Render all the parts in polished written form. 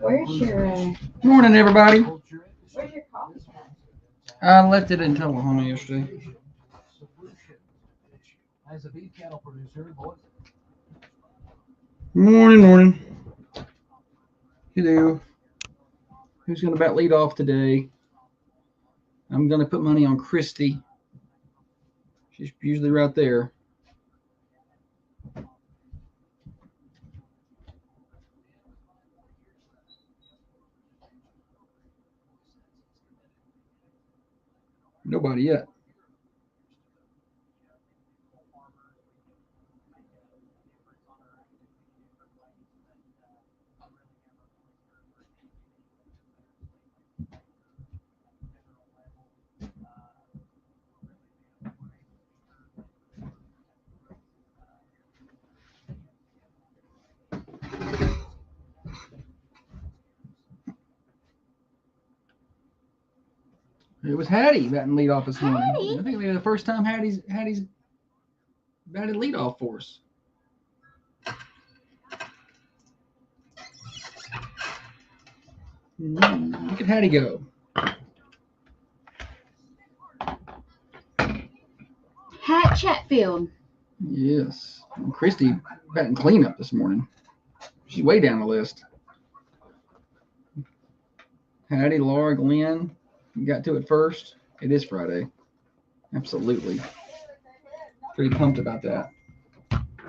Where's your Morning, everybody. where's your coffee? I left it in Tullahoma yesterday. Morning. Hello. Who's going to bat lead off today? I'm going to put money on Christy. She's usually right there. Nobody yet. It was Hattie batting lead off this morning. Hattie? I think maybe the first time Hattie's batted lead off for us. Look at Hattie go. Hat Chatfield. Yes. And Christy batting cleanup this morning. She's way down the list. Hattie, Laura, Glenn. You got to it first. It is Friday. Absolutely. Pretty pumped about that.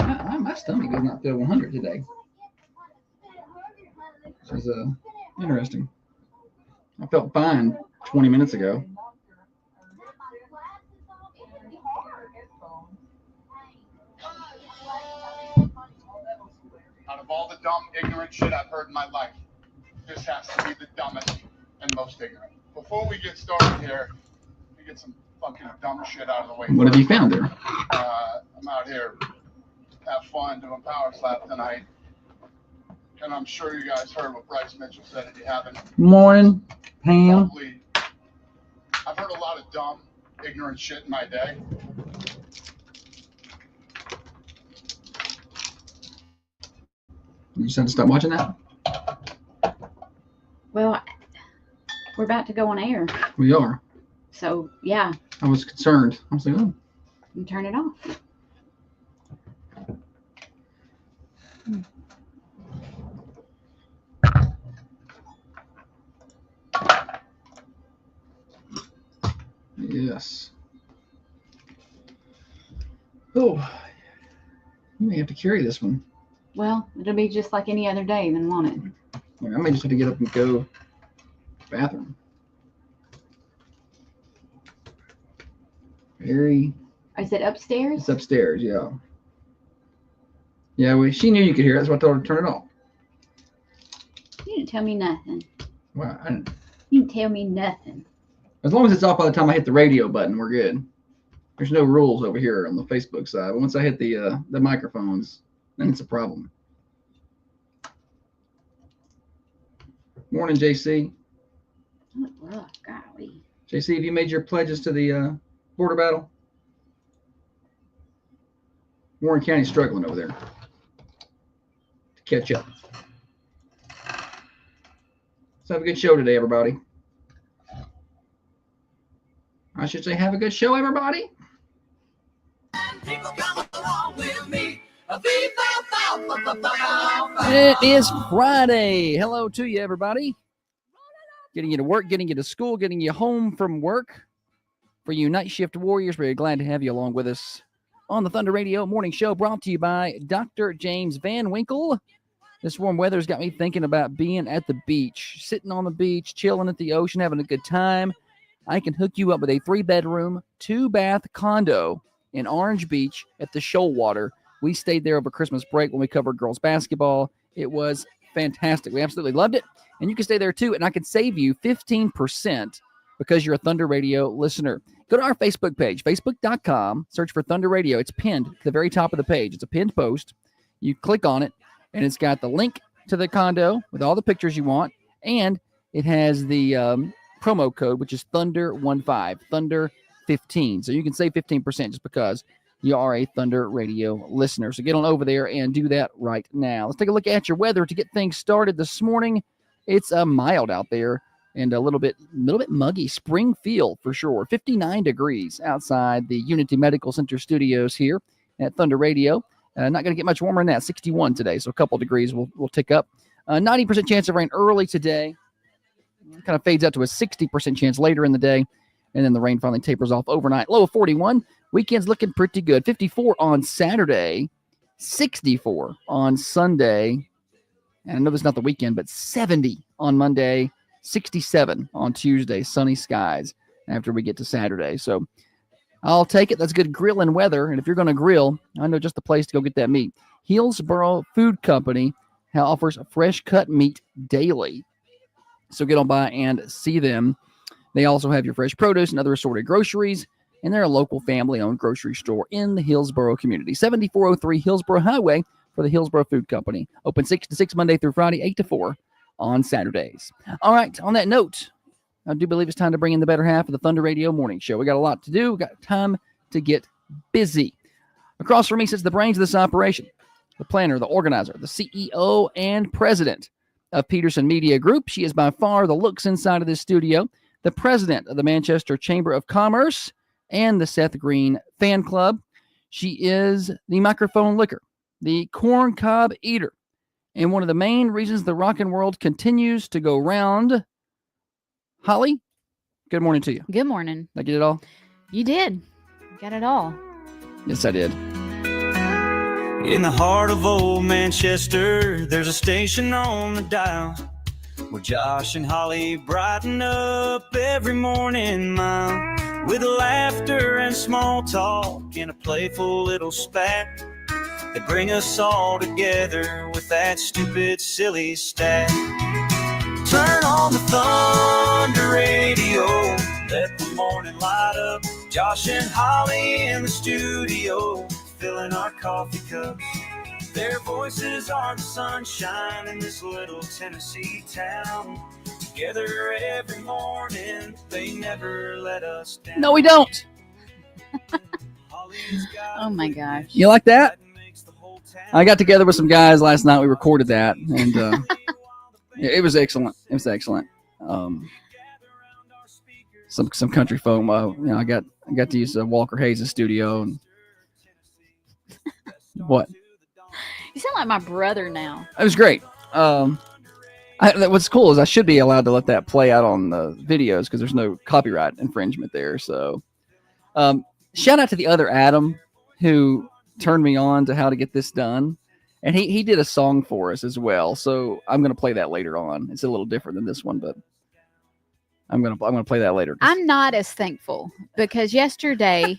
My stomach does not feel 100 today. This is interesting. I felt fine 20 minutes ago. Out of all the dumb, ignorant shit I've heard in my life, this has to be the dumbest and most ignorant. Before we get started here, we get some fucking dumb shit out of the way. What have you found there? I'm out here have fun doing power slap tonight. And I'm sure you guys heard what Bryce Mitchell said if you haven't. Morning, Pam. Probably, I've heard a lot of dumb, ignorant shit in my day. You just had to stop watching that? Well, we're about to go on air. We are. So, yeah, I was concerned. I was like, oh. you turn it off. Yes. Oh, you may have to carry this one. Well, it'll be just like any other day, then, won't it? I may just have to get up and go to the bathroom. Very. I said upstairs? It's upstairs, yeah. Yeah, well, she knew you could hear it. That's why I told her to turn it off. You didn't tell me nothing. Well, I didn't. You didn't tell me nothing. As long as it's off by the time I hit the radio button, we're good. There's no rules over here on the Facebook side. But once I hit the microphones, then it's a problem. Morning, JC. Oh, rough, golly. JC, have you made your pledges to the border battle? Warren County's struggling over there to catch up. Let's have a good show today, everybody. I should say have a good show, everybody. People come along with me. It is Friday. Hello to you, everybody. Getting you to work, getting you to school, getting you home from work. For you night shift warriors, we're glad to have you along with us on the Thunder Radio Morning Show, brought to you by Dr. James Van Winkle. This warm weather's got me thinking about being at the beach, sitting on the beach, chilling at the ocean, having a good time. I can hook you up with a 3-bedroom, 2-bath condo in Orange Beach at the Shoalwater. We stayed there over Christmas break when we covered girls basketball. It was fantastic. We absolutely loved it. And you can stay there too, and I can save you 15% because you're a Thunder Radio listener. Go to our Facebook page, facebook.com, search for Thunder Radio. It's pinned to the very top of the page. It's a pinned post. You click on it, and it's got the link to the condo with all the pictures you want, and it has the promo code, which is Thunder15, Thunder15. So you can save 15% just because you are a Thunder Radio listener. So get on over there and do that right now. Let's take a look at your weather to get things started this morning. It's mild out there and a little bit muggy. Spring feel for sure. 59 degrees outside the Unity Medical Center studios here at Thunder Radio. Not going to get much warmer than that. 61 today, so a couple degrees will tick up. 90% chance of rain early today. Kind of fades out to a 60% chance later in the day, and then the rain finally tapers off overnight. Low of 41. Weekend's looking pretty good. 54 on Saturday, 64 on Sunday, and I know it's not the weekend, but 70 on Monday, 67 on Tuesday. Sunny skies after we get to Saturday. So I'll take it. That's good grilling weather, and if you're going to grill, I know just the place to go get that meat. Hillsboro Food Company offers fresh cut meat daily. So get on by and see them. They also have your fresh produce and other assorted groceries, and they're a local family-owned grocery store in the Hillsboro community. 7403 Hillsboro Highway for the Hillsboro Food Company. Open 6 to 6 Monday through Friday, 8 to 4 on Saturdays. All right, on that note, I do believe it's time to bring in the better half of the Thunder Radio Morning Show. We got a lot to do. We got time to get busy. Across from me sits the brains of this operation, the planner, the organizer, the CEO, and president of Peterson Media Group. She is by far the looks inside of this studio, the president of the Manchester Chamber of Commerce and the Seth Green Fan Club. She is the microphone licker, the corn cob eater, and one of the main reasons the rockin' world continues to go round. Holly, good morning to you. Good morning. Did I get it all? You did. Got it all. Yes, I did. In the heart of old Manchester, there's a station on the dial where Josh and Holly brighten up every morning mile with laughter and small talk and a playful little spat. They bring us all together with that stupid, silly stat. Turn on the Thunder Radio, let the morning light up. Josh and Holly in the studio, filling our coffee cups. Their voices are the sunshine in this little Tennessee town. Together every morning, they never let us down. No, we don't. Oh my gosh. You like that? I got together with some guys last night. We recorded that, and it was excellent. It was excellent. Some country folk. I got to use Walker Hayes' studio. And what? You sound like my brother now. It was great. What's cool is I should be allowed to let that play out on the videos because there's no copyright infringement there. So, shout out to the other Adam who turned me on to how to get this done, and he did a song for us as well. So I'm going to play that later on. It's a little different than this one, but I'm gonna play that later. I'm not as thankful because yesterday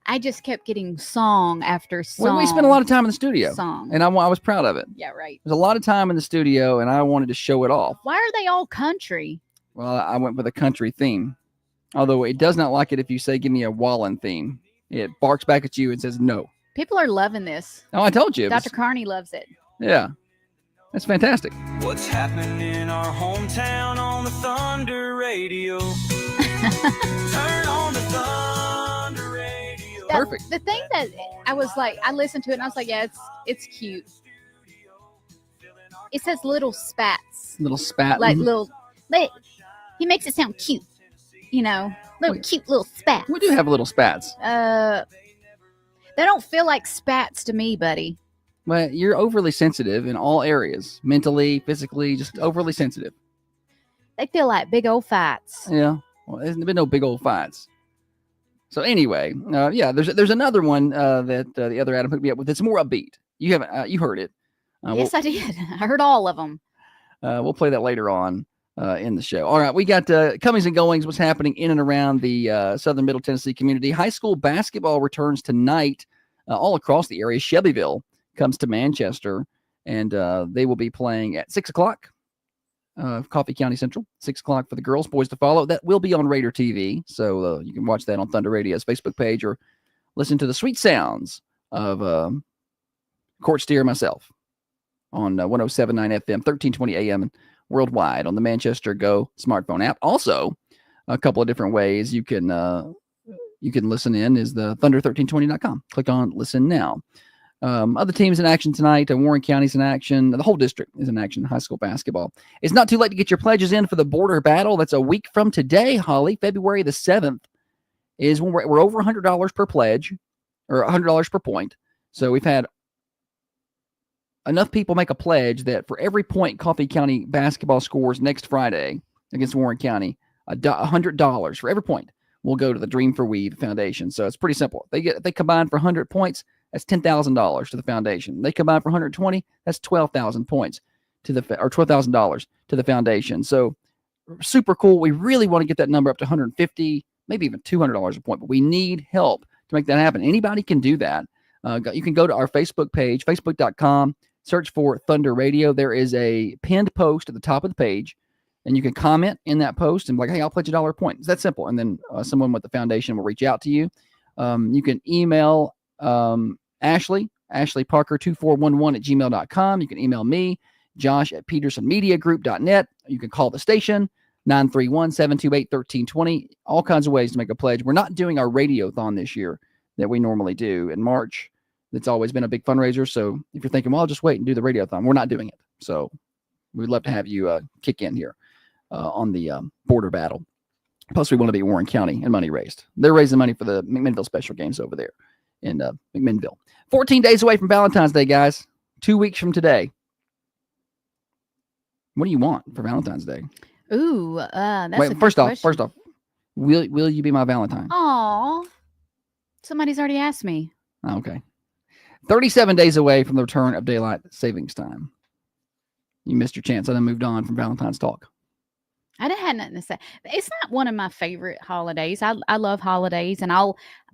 I just kept getting song after song. Well, we spent a lot of time in the studio, song. and I was proud of it. Yeah, right. There's a lot of time in the studio, and I wanted to show it off. Why are they all country? Well, I went with a country theme, although it does not like it if you say, give me a Wallen theme. It barks back at you and says no. People are loving this. Oh, I told you. Dr. Carney loves it. Yeah. That's fantastic. What's happening in our hometown on the Thunder Radio? Turn on the Thunder Radio. Perfect. The thing that I was like, I listened to it and I was like, yeah, it's cute. It says little spats. Little spat. Like little, he makes it sound cute. You know, little cute little spats. We do have little spats. They don't feel like spats to me, buddy. But you're overly sensitive in all areas, mentally, physically, just overly sensitive. They feel like big old fights. Yeah. Well, there's been no big old fights. So anyway, yeah, there's another one that the other Adam hooked me up with. It's more upbeat. You haven't, you heard it. Yes, I did. I heard all of them. We'll play that later on in the show. All right, we got comings and goings. What's happening in and around the Southern Middle Tennessee community? High school basketball returns tonight all across the area. Shelbyville comes to Manchester, and they will be playing at 6 o'clock. Coffee County Central, 6 o'clock for the girls, boys to follow. That will be on Raider TV, so you can watch that on Thunder Radio's Facebook page or listen to the sweet sounds of Court Steer myself on 107.9 FM, 1320 AM, and worldwide on the Manchester Go smartphone app. Also, a couple of different ways you can you can listen in is the thunder1320.com. Click on listen now. Other teams in action tonight. Warren County's in action. The whole district is in action in high school basketball. It's not too late to get your pledges in for the border battle. That's a week from today, Holly. February the 7th is when we're over $100 per pledge, or $100 per point. So we've had enough people make a pledge that for every point Coffee County basketball scores next Friday against Warren County, $100 for every point will go to the Dream for Weave Foundation. So it's pretty simple. They combine for 100 points. That's $10,000 to the foundation. They combine for 120. That's 12,000 points to or $12,000 to the foundation. So super cool. We really want to get that number up to 150, maybe even $200 a point. But we need help to make that happen. Anybody can do that. You can go to our Facebook page, facebook.com, search for Thunder Radio. There is a pinned post at the top of the page, and you can comment in that post and be like, hey, I'll pledge $1 a point. It's that simple. And then someone with the foundation will reach out to you. You can email Ashley Parker2411 at gmail.com. You can email me, Josh at petersonmediagroup.net. You can call the station, 931-728-1320. All kinds of ways to make a pledge. We're not doing our radiothon this year that we normally do in March. That's always been a big fundraiser. So if you're thinking, well, I'll just wait and do the radiothon, we're not doing it. So we'd love to have you kick in here on the border battle. Plus, we want to be Warren County and money raised. They're raising money for the McMinnville special games over there in McMinnville. 14 days away from Valentine's Day, guys. 2 weeks from today. What do you want for Valentine's Day? Ooh, that's Wait, a first good off, will you be my Valentine? Aw, somebody's already asked me. Okay. 37 days away from the return of daylight savings time. You missed your chance. I done moved on from Valentine's talk. I didn't have nothing to say. It's not one of my favorite holidays. I love holidays, and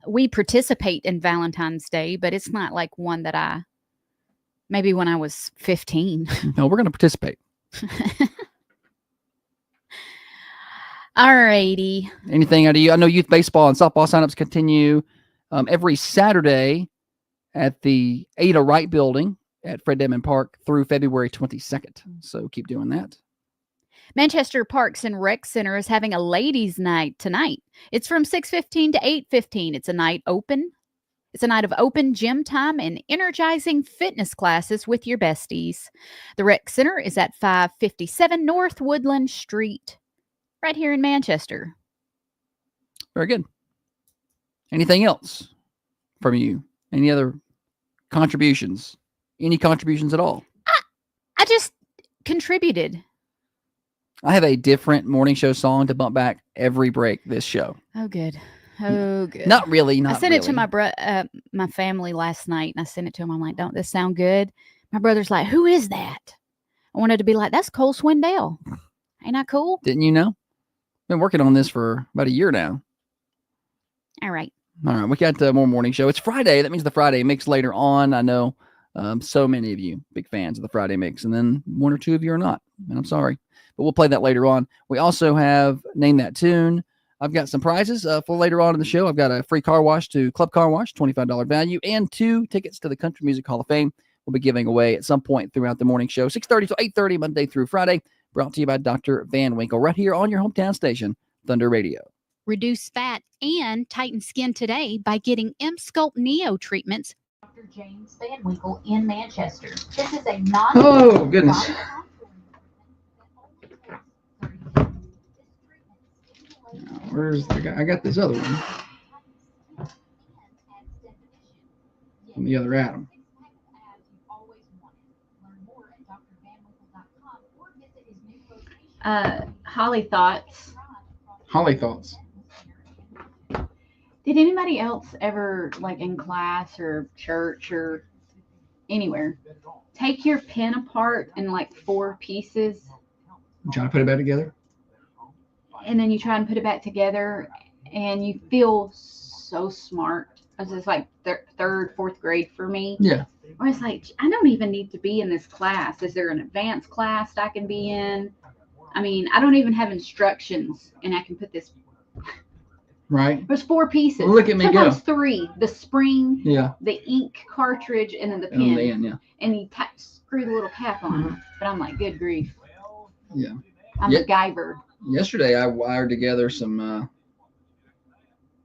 we participate in Valentine's Day, but it's not like one that maybe when I was 15. No, we're going to participate. All righty. Anything out of you? I know youth baseball and softball signups continue every Saturday at the Ada Wright building at Fred Edmond Park through February 22nd. So keep doing that. Manchester Parks and Rec Center is having a ladies' night tonight. It's from 6:15 to 8:15. It's a night open. It's a night of open gym time and energizing fitness classes with your besties. The Rec Center is at 557 North Woodland Street, right here in Manchester. Very good. Anything else from you? Any other contributions? Any contributions at all? I just contributed. I have a different morning show song to bump back every break this show. Oh, good. Oh, good. Not really. I sent it to my family last night, and I sent it to him. I'm like, don't this sound good? My brother's like, who is that? I wanted to be like, that's Cole Swindell. Ain't that cool? Didn't you know? Been working on this for about a year now. All right. All right. We got more morning show. It's Friday. That means the Friday mix later on. I know so many of you big fans of the Friday mix, and then one or two of you are not. And I'm sorry. But we'll play that later on. We also have Name That Tune. I've got some prizes for later on in the show. I've got a free car wash to Club Car Wash, $25 value, and 2 tickets to the Country Music Hall of Fame. We'll be giving away at some point throughout the morning show, 6:30 to 8:30, Monday through Friday, brought to you by Dr. Van Winkle, right here on your hometown station, Thunder Radio. Reduce fat and tighten skin today by getting M-Sculpt Neo treatments. Dr. James Van Winkle in Manchester. This is a non- Oh, goodness. Where's the guy? I got this other one from the other Adam. Holly thoughts. Holly thoughts. Did anybody else ever, like in class or church or anywhere, take your pen apart in like 4 pieces You trying to put it back together? and then you try and put it back together and you feel so smart? It's just like third, 4th grade for me. Yeah. Where it's like, I don't even need to be in this class. Is there an advanced class I can be in? I mean, I don't even have instructions and I can put this. Right. There's 4 pieces. Well, look at me Sometimes go. 3. The spring, Yeah. the ink cartridge, and then the And pen. then, yeah. And you screw the little cap on. Mhm. But I'm like, good grief. Yeah. I'm Yeah. a MacGyver. Yesterday, I wired together some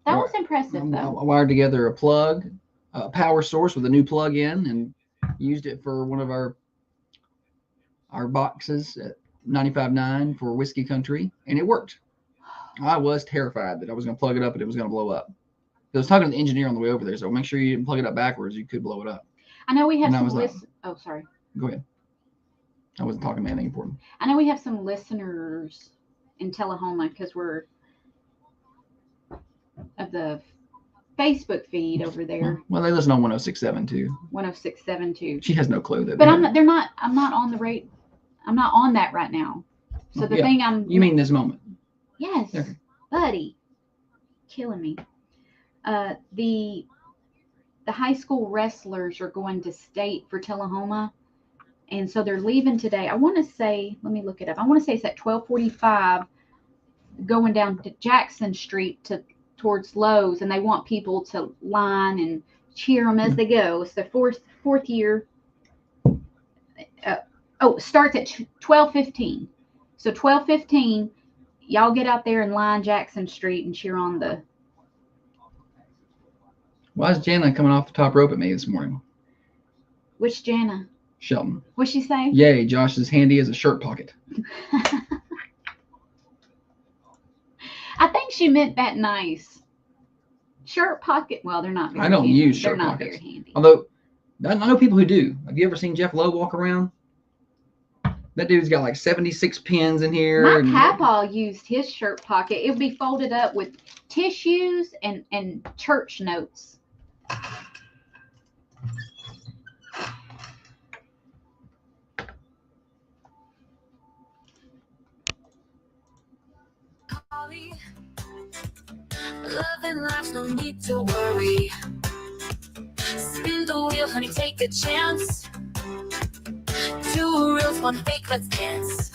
That was impressive, I though. wired together a plug, a power source with a new plug in, and used it for one of our boxes at 95.9 for Whiskey Country, and it worked. I was terrified that I was going to plug it up and it was going to blow up. I was talking to the engineer on the way over there, so make sure you didn't plug it up backwards. You could blow it up. I know we have And I some was like- Oh, sorry. Go ahead. I wasn't talking about anything important. I know we have some listeners in Tullahoma because we're of the Facebook feed over there, Well, they listen on 106.7 too. 106.72. She has no clue that. But I'm not on the rate. I'm not on that right now. So the Yeah. thing I'm. You mean this moment? Yes, Okay. buddy, killing me. The high school wrestlers are going to state for Tullahoma, and so they're leaving today. I want to say, let me look it up. I want to say it's at 12:45, going down to Jackson Street towards Lowe's, and they want people to line and cheer them as they go. It's the fourth year. It starts at 12:15. So 12:15, y'all get out there and line Jackson Street and cheer on the. Why is Jana coming off the top rope at me this morning? Which Jana? Shelton. What'd she say? Yay, Josh is handy as a shirt pocket. I think she meant that nice. Shirt pocket. Well, they're not very I don't handy. use They're shirt not pockets. very handy. Although, I know people who do. Have you ever seen Jeff Lowe walk around? That dude's got like 76 pins in here. My and- papa used his shirt pocket. It would be folded up with tissues and church notes. Love and life, no need to worry. Spin the wheel, honey, take a chance. Two reals, one fake, let's dance.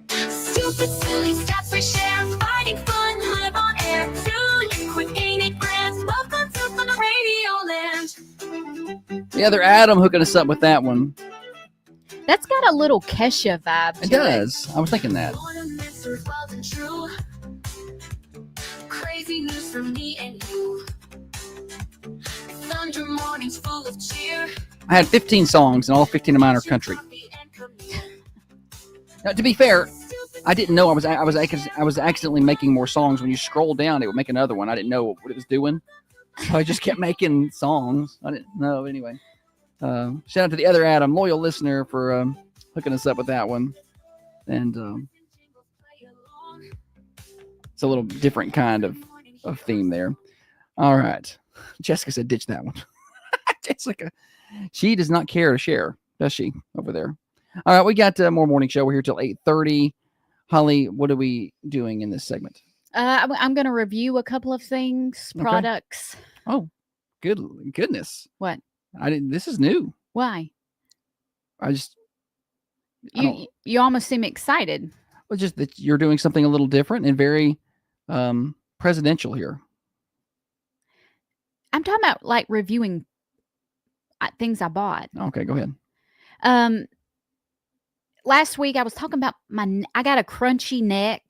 Stupid, silly, stuff for share. Fighting fun, live on air. Too liquid, ain't it grand? Welcome to Fun Radio Land. The other Adam hooking us up with that one. That's got a little Kesha vibe. It to does. I was thinking that. Crazy news for me and you. Thunder mornings full of cheer. I had 15 songs, and all 15 of mine are country. Now, to be fair, I didn't know I was accidentally making more songs. When you scroll down, it would make another one. I didn't know what it was doing, so I just kept making songs. I didn't know anyway. Shout out to the other Adam, loyal listener, for hooking us up with that one, and it's a little different kind of theme there. All right, Jessica said ditch that one. Jessica, she does not care to share, does she, over there? All right, we got more morning show. We're here till 8:30. Holly, what are we doing in this segment? I'm going to review a couple of things, Okay. products. Oh, goodness. What? This is new. Why? I don't- You almost seem excited. Well, just that you're doing something a little different and very presidential here. I'm talking about like reviewing things I bought. Okay, go ahead. Last week I was talking about I got a crunchy neck.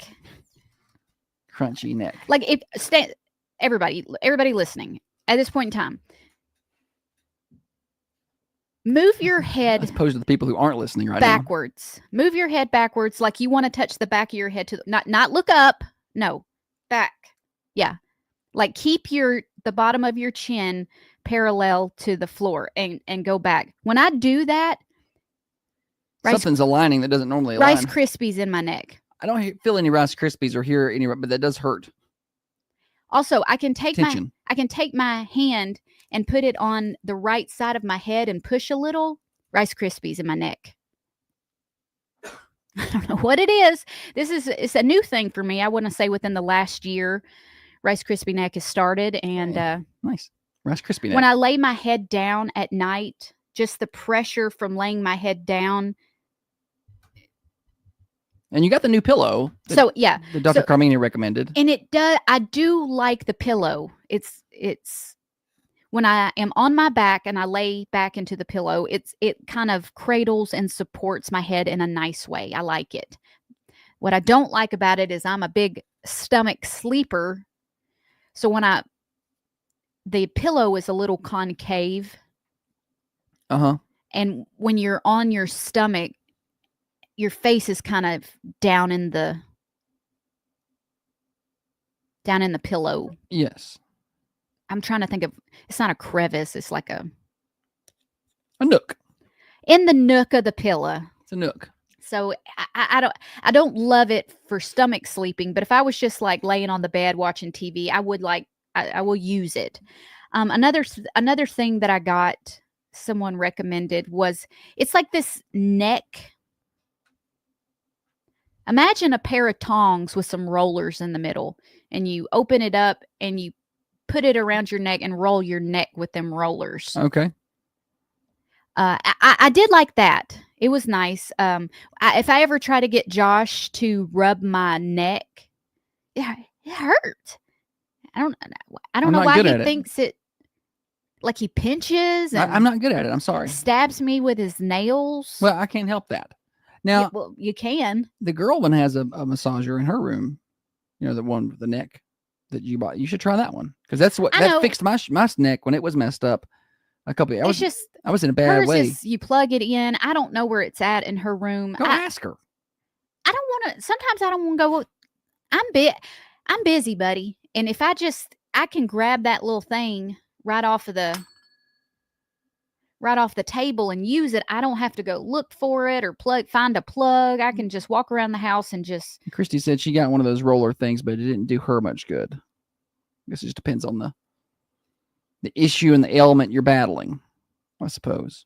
Crunchy neck. Like everybody listening at this point in time, move your As head opposed to the people who aren't listening right backwards. Move your head backwards, like you want to touch the back of your head to not look up. No, back. Yeah, like keep the bottom of your chin parallel to the floor and go back. When I do that, now. Something's aligning that doesn't normally align. Rice Krispies in my neck. I don't feel any Rice Krispies or hear any, but that does hurt. Also, I can take Tension. my hand and put it on the right side of my head and push a little. Rice Krispies in my neck. I don't know what it is. It's a new thing for me. I want to say within the last year, Rice Krispie neck has started. And Nice. Rice Krispie neck. when I lay my head down at night, just the pressure from laying my head down. And you got the new pillow. So yeah, The Dr. Carmini recommended. and it does. I do like the pillow. It's when I am on my back and I lay back into the pillow, it kind of cradles and supports my head in a nice way. I like it. What I don't like about it is I'm a big stomach sleeper. So the pillow is a little concave, and when you're on your stomach, your face is kind of down in the pillow. Yes. I'm trying to think of, it's not a crevice, it's like a nook. In the nook of the pillow. It's a nook. So I don't love it for stomach sleeping, but if I was just like laying on the bed watching TV, I will use it. Another thing that I got, someone recommended, was it's like this neck. Imagine a pair of tongs with some rollers in the middle, and you open it up and you put it around your neck and roll your neck with them rollers. Okay. I did like that. It was nice. If I ever try to get Josh to rub my neck, it hurt. I don't know why he thinks it, like he pinches. And I'm not good at it. I'm sorry. Stabs me with his nails. Well, I can't help that. Now, yeah, well, you can. The girl one has a massager in her room. You know, the one with the neck that you bought. You should try that one, because that fixed my neck when it was messed up a couple of hours. I was in a bad way. You plug it in. I don't know where it's at in her room. Go ask her. I don't want to. Sometimes I don't want to go. I'm busy, buddy. And if I can grab that little thing right off the table and use it. I don't have to go look for it or find a plug. I can just walk around the house and just. Christy said she got one of those roller things, but it didn't do her much good. I guess it just depends on the issue and the ailment you're battling, I suppose.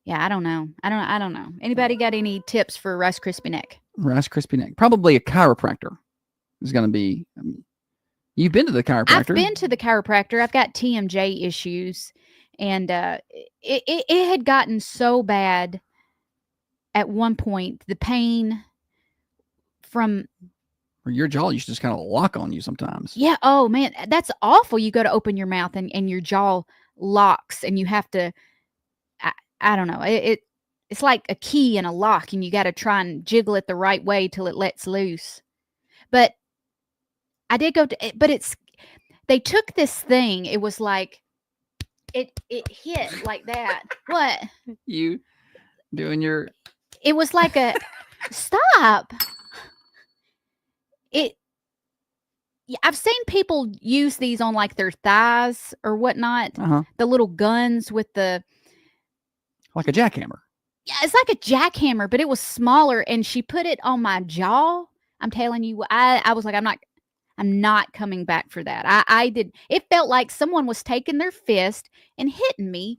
Yeah, I don't know. I don't know. Anybody got any tips for Rice Krispie neck? Rice Krispie neck. Probably a chiropractor is going to be. You've been to the chiropractor. I've been to the chiropractor. I've got TMJ issues. And it had gotten so bad at one point. The pain from your jaw used to just kind of lock on you sometimes. Yeah. Oh man, that's awful. You go to open your mouth and your jaw locks, and you have to. I don't know. It's like a key in a lock, and you got to try and jiggle it the right way till it lets loose. But I did go to. But they took this thing. It was like. It hit like that. What? You doing your. It was like a. Stop. I've seen people use these on like their thighs or whatnot. The little guns with the. Like a jackhammer. Yeah, it's like a jackhammer, but it was smaller, and she put it on my jaw. I'm telling you, I was like, I'm not coming back for that. I did. It felt like someone was taking their fist and hitting me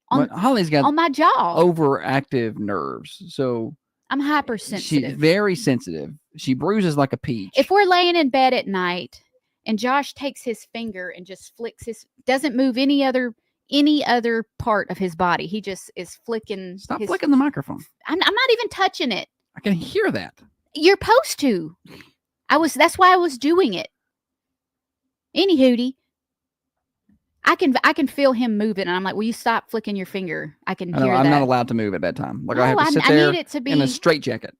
on Holly's got on my jaw. Overactive nerves, so I'm hypersensitive. She's very sensitive. She bruises like a peach. If we're laying in bed at night and Josh takes his finger and just flicks doesn't move any other part of his body. He just is flicking. Stop flicking the microphone. I'm not even touching it. I can hear that. You're supposed to. That's why I was doing it. Any hootie. I can feel him moving, and I'm like, will you stop flicking your finger? I can hear that. I'm not allowed to move at bedtime. Like, no, I have to sit there I need it to be in a straitjacket.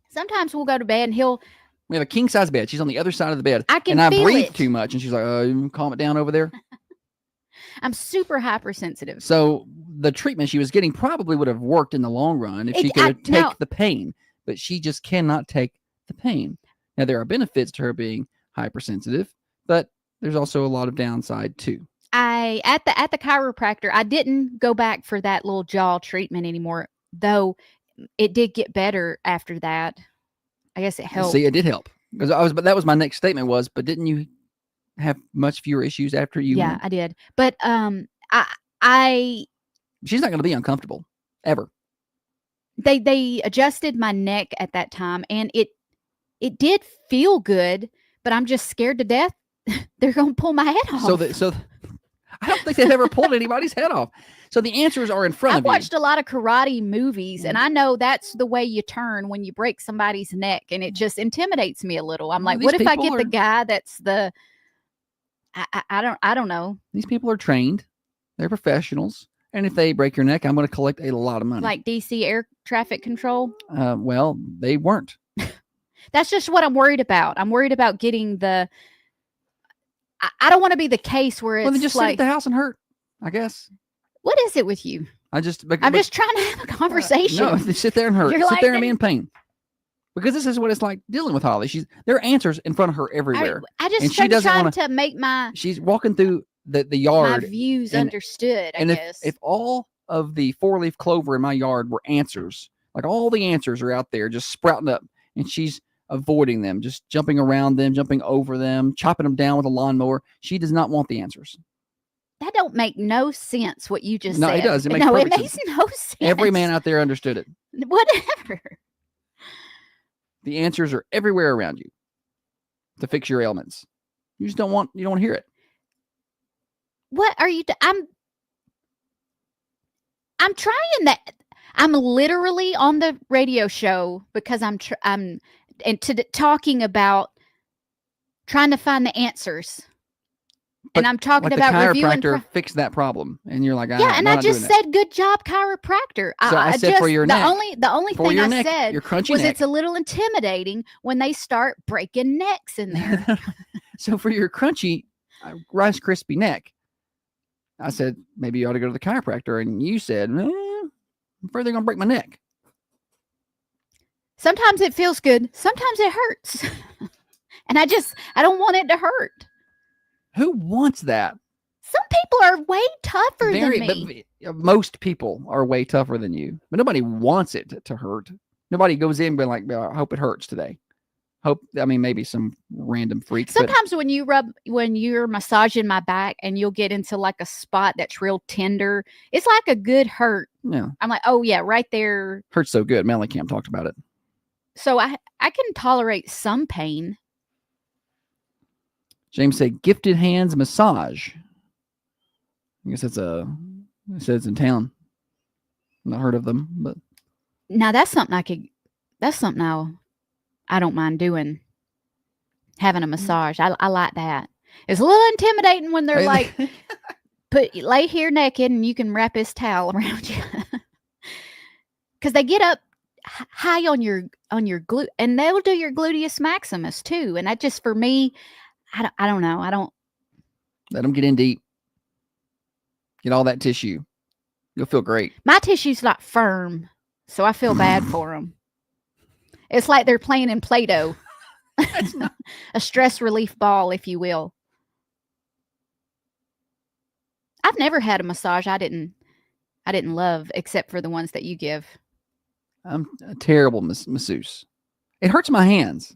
Sometimes we'll go to bed and we have a king size bed. She's on the other side of the bed. I can and feel I breathe it. too much, and she's like, calm it down over there. I'm super hypersensitive. So the treatment she was getting probably would have worked in the long run if she could take the pain, but she just cannot take the pain. Now, there are benefits to her being hypersensitive, but there's also a lot of downside too. At the chiropractor, I didn't go back for that little jaw treatment anymore, though it did get better after that. I guess it helped. See, it did help but that was my next statement but didn't you have much fewer issues after you? Yeah, I did. But she's not going to be uncomfortable ever. They adjusted my neck at that time, and it did feel good, but I'm just scared to death they're going to pull my head off. So I don't think they've ever pulled anybody's head off. So the answers are in front of you. I've watched a lot of karate movies, and I know that's the way you turn when you break somebody's neck, and it just intimidates me a little. I'm like, what if I get the guy that's the I don't know. These people are trained. They're professionals. And if they break your neck, I'm going to collect a lot of money. Like DC air traffic control? Well, they weren't. That's just what I'm worried about. I'm worried about getting the. I don't want to be the case where it's Well, then just sit like, at the house and hurt, I guess. what is it with you? I'm just trying to have a conversation. No, sit there and hurt. You're Sit like there and that- be in pain. Because this is what it's like dealing with Holly. There are answers in front of her everywhere. I just and she am doesn't trying wanna- to make my She's walking through the yard. views and- understood, I and guess. if all of the 4-leaf clover in my yard were answers, like all the answers are out there just sprouting up, and she's avoiding them, just jumping around them, jumping over them, chopping them down with a lawnmower. She does not want the answers. That don't make no sense what you just No, said. it does. It makes no, it perfect makes sense. no sense. Every man out there understood it. Whatever. The answers are everywhere around you to fix your ailments. You just don't want to hear it. What are you? I'm trying that. I'm literally on the radio show because I'm talking about trying to find the answers. But and I'm talking Like about the reviewing. chiropractor fixed that problem, and you're like, Yeah, and I just said, "Good job, chiropractor." So I said for your the neck. only For thing your I neck, said your crunchy was neck. it's a little intimidating when they start breaking necks in there. So for your crunchy Rice Krispie neck, I said maybe you ought to go to the chiropractor, and you said, I'm afraid they're gonna break my neck. Sometimes it feels good, sometimes it hurts, and I don't want it to hurt. Who wants that? Some people are way tougher than me. But most people are way tougher than you, but nobody wants it to hurt. Nobody goes in being like, I hope it hurts today. Maybe some random freak. Sometimes when you're massaging my back and you'll get into like a spot that's real tender, it's like a good hurt. Yeah, I'm like, oh yeah, right there. hurts so good. Mellencamp talked about it. So I can tolerate some pain. James said, "Gifted Hands Massage." I guess it says in town. Not heard of them, but Now that's something I don't mind doing. Having a massage. I like that. It's a little intimidating when they're like, lay here naked and you can wrap this towel around you. Because they get up high on your glute, and they'll do your gluteus maximus too. And that just, for me, I don't know. I don't. let them get in deep. Get all that tissue. You'll feel great. My tissue's not firm, so I feel bad for them. It's like they're playing in Play-Doh. A stress relief ball, if you will. I've never had a massage I didn't love, except for the ones that you give. I'm a terrible masseuse. It hurts my hands.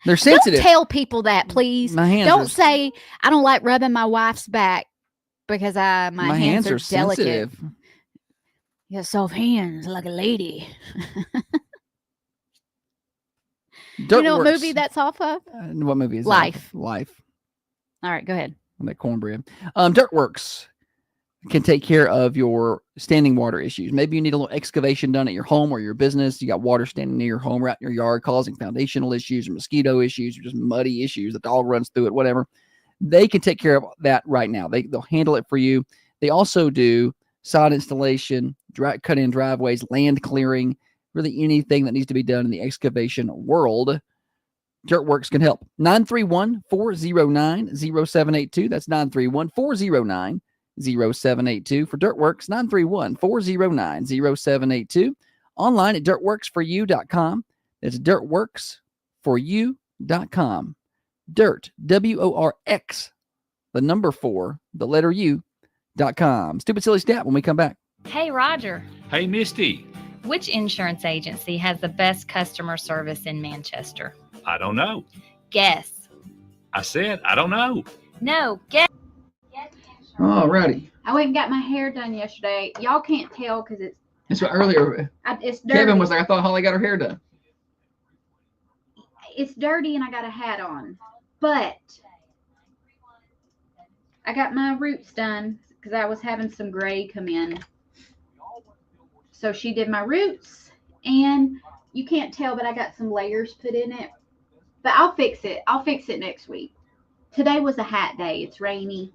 They're sensitive. Don't tell people that, please. My hands Don't are, say I don't like rubbing my wife's back because my hands are delicate. sensitive. You got soft hands like a lady. You know what movie that's off of? What movie is Life. that? Life. All right, go ahead. That cornbread. Dirtworks can take care of your standing water issues. Maybe you need a little excavation done at your home or your business. You got water standing near your home or out in your yard causing foundational issues or mosquito issues or just muddy issues that all runs through it, whatever. They can take care of that right now. They'll handle it for you. They also do sod installation, cut-in driveways, land clearing, really anything that needs to be done in the excavation world. Dirtworks can help. 931-409-0782. That's 931-409-0782 for Dirtworks. 931-409-0782. Online at dirtworksforyou.com. That's dirtworksforyou.com. Dirt, WORX, the number 4, the letter U.com. Stupid Silly Stat when we come back. Hey, Roger. Hey, Misty. Which insurance agency has the best customer service in Manchester? I don't know. Guess. I said, I don't know. No, guess. All righty. I went and got my hair done yesterday. Y'all can't tell because That's what earlier it's dirty. Kevin was like, I thought Holly got her hair done. It's dirty and I got a hat on. But I got my roots done because I was having some gray come in. So she did my roots, and you can't tell, but I got some layers put in it. But I'll fix it. I'll fix it next week. Today was a hat day. It's rainy.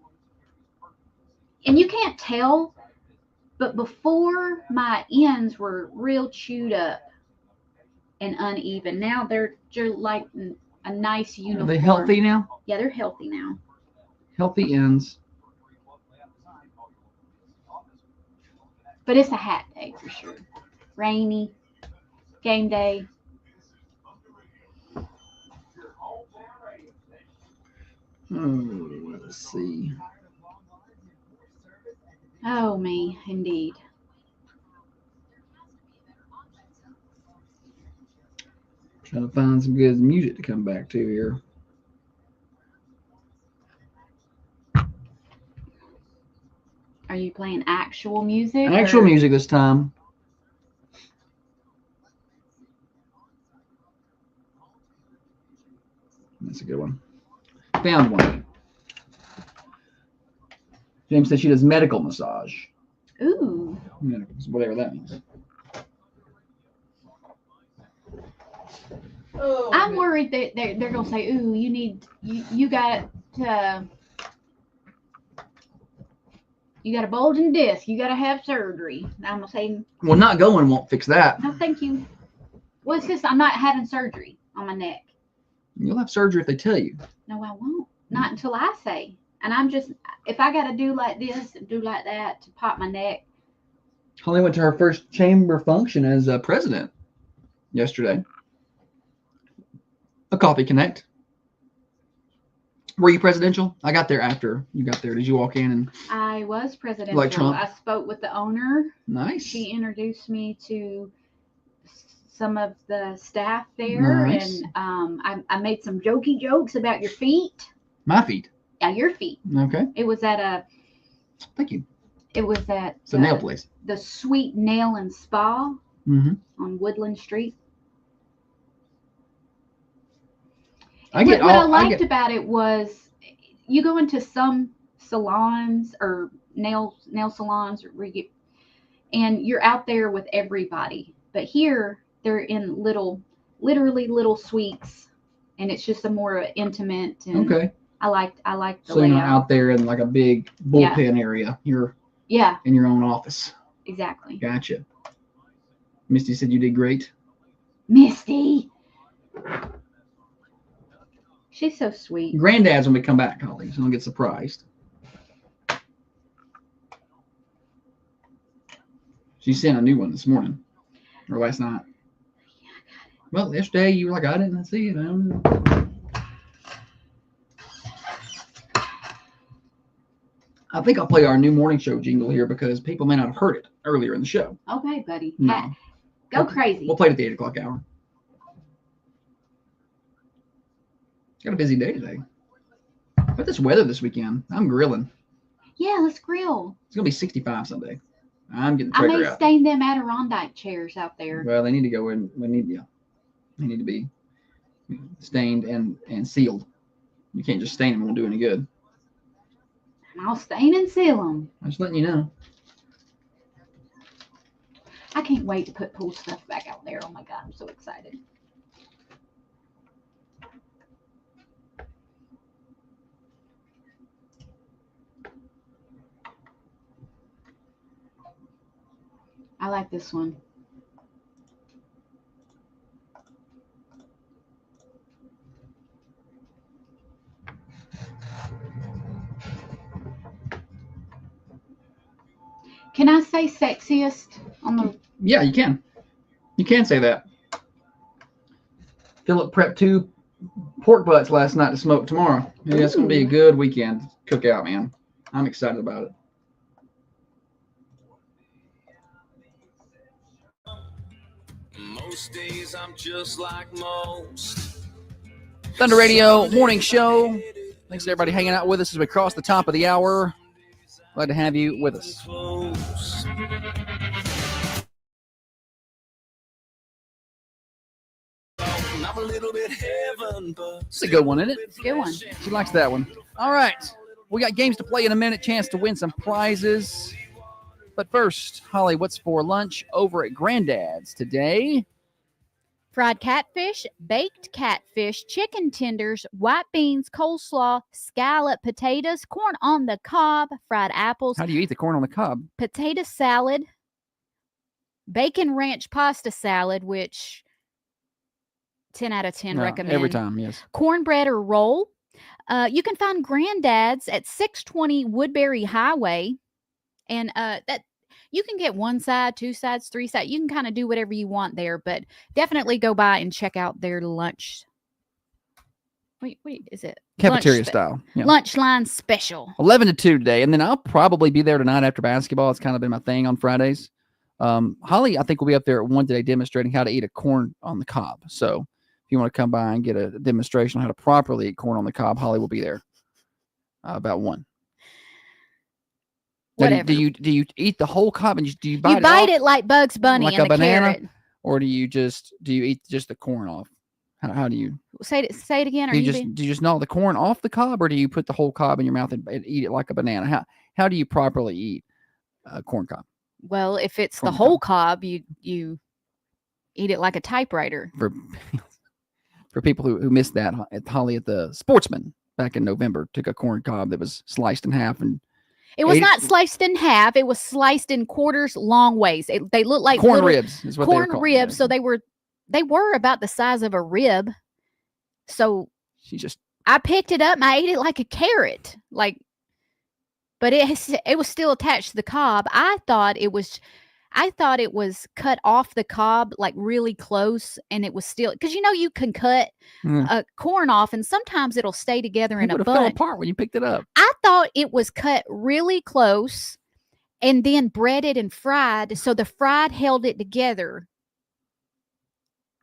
And you can't tell, but before my ends were real chewed up and uneven. Now they're like a nice uniform. Are they healthy now? Yeah, they're healthy now. Healthy ends. But it's a hat day for sure. Rainy, game day. Oh, let's see. Oh, me, indeed. Trying to find some good music to come back to here. Are you playing actual music? Actual or- music this time. That's a good one. Found one. James said she does medical massage. Ooh. Medical, whatever that means. Oh, I'm worried that they're gonna say, "Ooh, you got you got a bulging disc. You got to have surgery." I'm gonna say, well, not going won't fix that. "No, thank you." Well, it's just I'm not having surgery on my neck. You'll have surgery if they tell you. No, I won't. Not until I say. And I'm just, if I got to do like this and do like that to pop my neck. Holly went to her first chamber function as president yesterday. A Coffee Connect. Were you presidential? I got there after you got there. Did you walk in and? I was presidential. Like Trump? I spoke with the owner. Nice. She introduced me to some of the staff there. Nice. And I made some jokey jokes about your feet. My feet. Yeah, your feet. Okay. It was at a. Thank you. It was at It's a nail place. The Sweet Nail and Spa Mm-hmm. on Woodland Street. What I liked about it was you go into some salons or nail salons and you're out there with everybody. But here they're in literally little suites, and it's just a more intimate. And Okay. I liked the So you're layout. not out there in like a big bullpen area. You're in your own office. Exactly. Gotcha. Misty said you did great. Misty. She's so sweet. Granddad's when we come back, Holly, so don't get surprised. She sent a new one this morning or last night. Well, yesterday you were like, I didn't see it. I don't know. I think I'll play our new morning show jingle here because people may not have heard it earlier in the show. Okay, buddy. No. Go crazy. We'll play it at the 8 o'clock hour. Got a busy day today. But this weather this weekend, I'm grilling. Yeah, let's grill. It's going to be 65 someday. I'm getting the I trigger may out. stain them Adirondack chairs out there. Well, they need to go in. They need to be stained and sealed. You can't just stain them. It won't do any good. And I'll stain and seal them. I'm just letting you know. I can't wait to put pool stuff back out there. Oh my God, I'm so excited. I like this one. Can I say sexiest on the? Yeah, you can. You can say that. Philip prepped 2 pork butts last night to smoke tomorrow. Maybe that's going to be a good weekend cookout, man. I'm excited about it. Most days I'm just like most. Thunder Radio Morning Show. Thanks to everybody hanging out with us as we cross the top of the hour. Glad to have you with us. I'm a little bit heaven, but It's a good one, isn't it? It's a good one. She likes that one. All right. We got games to play in a minute, chance to win some prizes. But first, Holly, what's for lunch over at Granddad's today? Fried catfish, baked catfish, chicken tenders, white beans, coleslaw, scallop potatoes, corn on the cob, fried apples, How do you eat the corn on the cob? potato salad, bacon ranch pasta salad, which 10 out of 10 No, recommend. every time. Yes. Cornbread or roll. You can find Granddad's at 620 Woodbury Highway. And that you can get one side, two sides, three sides. You can kind of do whatever you want there, but definitely go by and check out their lunch. Wait, is it Cafeteria style. Yeah. Lunch line special. 11 to 2 today. And then I'll probably be there tonight after basketball. It's kind of been my thing on Fridays. Holly, I think, will be up there at 1 today demonstrating how to eat a corn on the cob. So if you want to come by and get a demonstration on how to properly eat corn on the cob, Holly will be there about 1. Whatever. Do you eat the whole cob and do you bite You it bite off it like Bugs Bunny like and a the banana, carrot. or do you eat just the corn off? How do you Say it again? do you just gnaw the corn off the cob, or do you put the whole cob in your mouth and eat it like a banana? How do you properly eat a corn cob? Well, if it's Corn the whole cob, you eat it like a typewriter. For people who missed that, Holly at the Sportsman back in November took a corn cob that was sliced in half and It was not sliced in half. It was sliced in quarters, long ways. They looked like corn little ribs. Is what they were corn called. ribs. Yeah. So they were about the size of a rib. So I picked it up and I ate it like a carrot. But it was still attached to the cob. I thought it was cut off the cob like really close, and it was still, because you can cut corn off and sometimes it'll stay together in a It fell bunch. apart when you picked it up. I thought it was cut really close and then breaded and fried, so the fried held it together.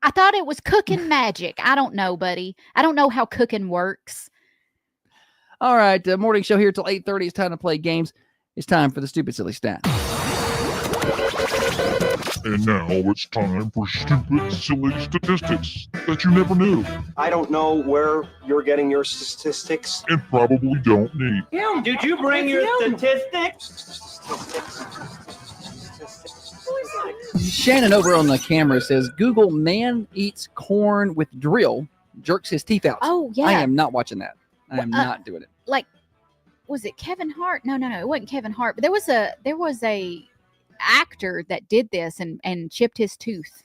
I thought it was cooking magic. I don't know, buddy. I don't know how cooking works. All right, morning show here till 8:30. It's time to play games. It's time for the stupid silly stat. And now it's time for stupid silly statistics that you never knew I don't know where you're getting your statistics. and probably don't need. Kim, did you bring your statistics? Shannon over on the camera says, Google man eats corn with drill, jerks his teeth out. Oh, yeah. I am not watching that. I am not doing it. Like, was it Kevin Hart? No, it wasn't Kevin Hart. But there was a actor that did this and chipped his tooth.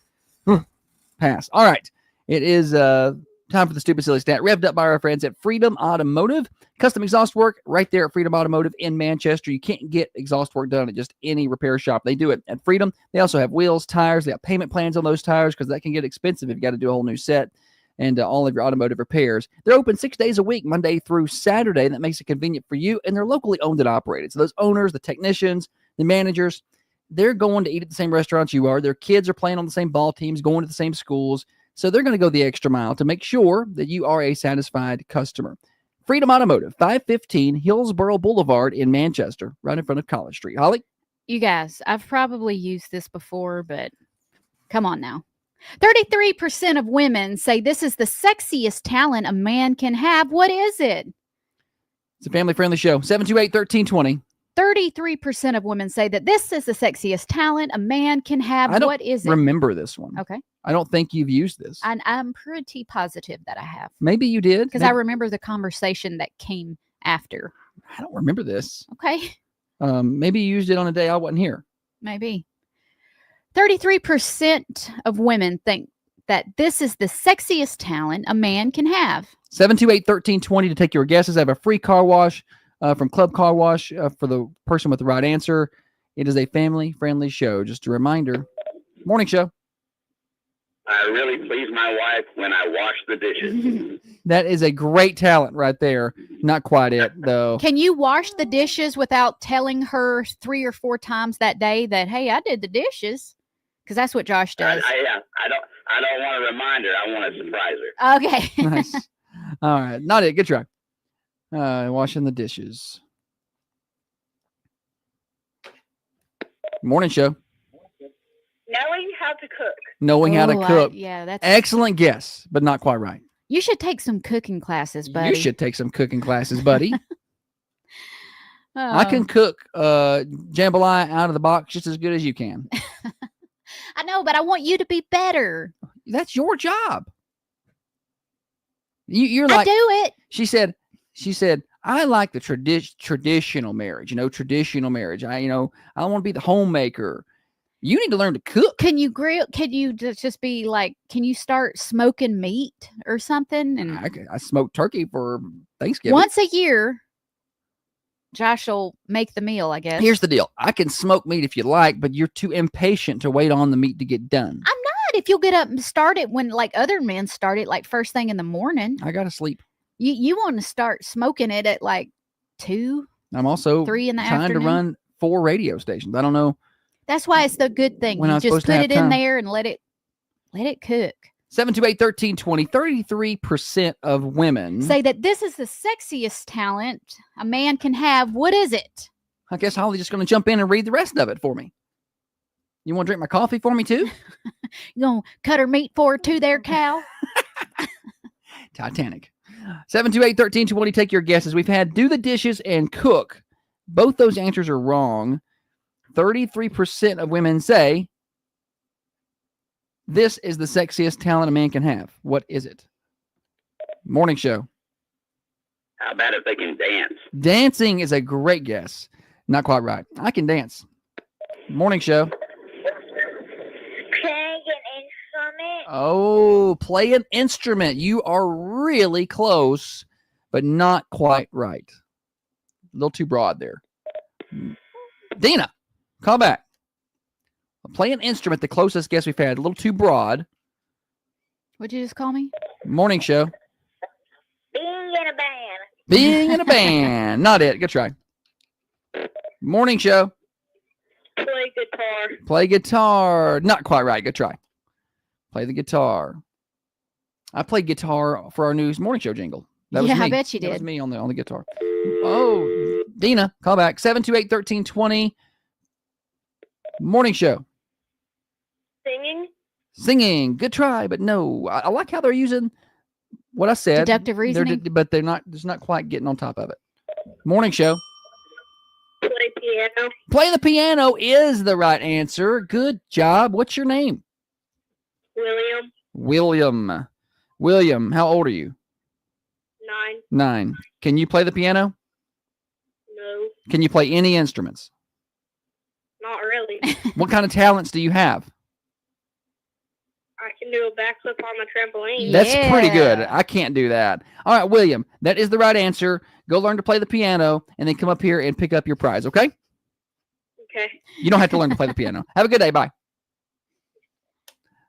Pass. All right. It is time for the stupid silly stat, revved up by our friends at Freedom Automotive. Custom exhaust work right there at Freedom Automotive in Manchester. You can't get exhaust work done at just any repair shop. They do it at Freedom. They also have wheels, tires. They have payment plans on those tires because that can get expensive if you got to do a whole new set and all of your automotive repairs. They're open 6 days a week, Monday through Saturday. That makes it convenient for you, and they're locally owned and operated. So those owners, the technicians, the managers, they're going to eat at the same restaurants you are. Their kids are playing on the same ball teams, going to the same schools. So they're going to go the extra mile to make sure that you are a satisfied customer. Freedom Automotive, 515 Hillsborough Boulevard in Manchester, right in front of College Street. Holly? You guys, I've probably used this before, but come on now. 33% of women say this is the sexiest talent a man can have. What is it? It's a family-friendly show. 728-1320. 33% of women say that this is the sexiest talent a man can have. What is it? Remember this one. Okay. I don't think you've used this. I'm pretty positive that I have. Maybe you did. Because I remember the conversation that came after. I don't remember this. Okay. Maybe you used it on a day I wasn't here. Maybe. 33% of women think that this is the sexiest talent a man can have. 728-1320 to take your guesses. I have a free car wash from Club Car Wash for the person with the right answer. It is a family-friendly show. Just a reminder. Morning show. I really please my wife when I wash the dishes. That is a great talent right there. Not quite it, though. Can you wash the dishes without telling her 3 or 4 times that day that, hey, I did the dishes? Because that's what Josh does. I don't want a reminder. I want to surprise her. Okay. Nice. All right. Not it. Good try. Washing the dishes. Morning show. Knowing how to cook. Knowing how to cook. That's excellent guess, but not quite right. You should take some cooking classes, buddy. You should take some cooking classes, buddy. I can cook jambalaya out of the box just as good as you can. I know, but I want you to be better. That's your job. You're like, I do it. She said, I like the traditional marriage, traditional marriage. I don't want to be the homemaker. You need to learn to cook. Can you grill? Can you just be like? Can you start smoking meat or something? And I smoke turkey for Thanksgiving. once a year, Josh will make the meal, I guess. Here's the deal. I can smoke meat if you like, but you're too impatient to wait on the meat to get done. I'm not. If you'll get up and start it when like other men start it, like first thing in the morning. I gotta sleep. You want to start smoking it at like 2. I'm also 3 in the trying afternoon. to run 4 radio stations. I don't know. That's why it's the good thing. When You I'm just supposed to put have it in time. there and let it cook. 728-1320. 33% of women Say that this is the sexiest talent a man can have. What is it? I guess Holly's just going to jump in and read the rest of it for me. You want to drink my coffee for me too? You gonna cut her meat for her too there, Cal? Titanic. 728-1320. Take your guesses. We've had do the dishes and cook. Both those answers are wrong. 33% of women say this is the sexiest talent a man can have. What is it? Morning show. How about if they can dance? Dancing is a great guess. Not quite right. I can dance. Morning show. Playing an instrument. Oh, play an instrument. You are really close, but not quite right. A little too broad there. Dina, call back. Play an instrument, the closest guess we've had. A little too broad. What'd you just call me? Morning show. Being in a band. Being in a band. Not it. Good try. Morning show. Play guitar. Play guitar. Not quite right. Good try. Play the guitar. I played guitar for our news morning show jingle. That was Yeah, me. I bet you That was did. me on the guitar. Oh, Dina, call back. 728-1320. Morning show. Singing. Singing. Good try, but no. I like how they're using what I said. Deductive reasoning? But they're not quite getting on top of it. Morning show. Play piano. Play the piano is the right answer. Good job. What's your name? William. William, how old are you? 9. 9. Can you play the piano? No. Can you play any instruments? Not really. What kind of talents do you have? I can do a backflip on my trampoline. That's pretty good. I can't do that. All right, William, that is the right answer. Go learn to play the piano and then come up here and pick up your prize, okay? Okay. You don't have to learn to play the piano. Have a good day. Bye.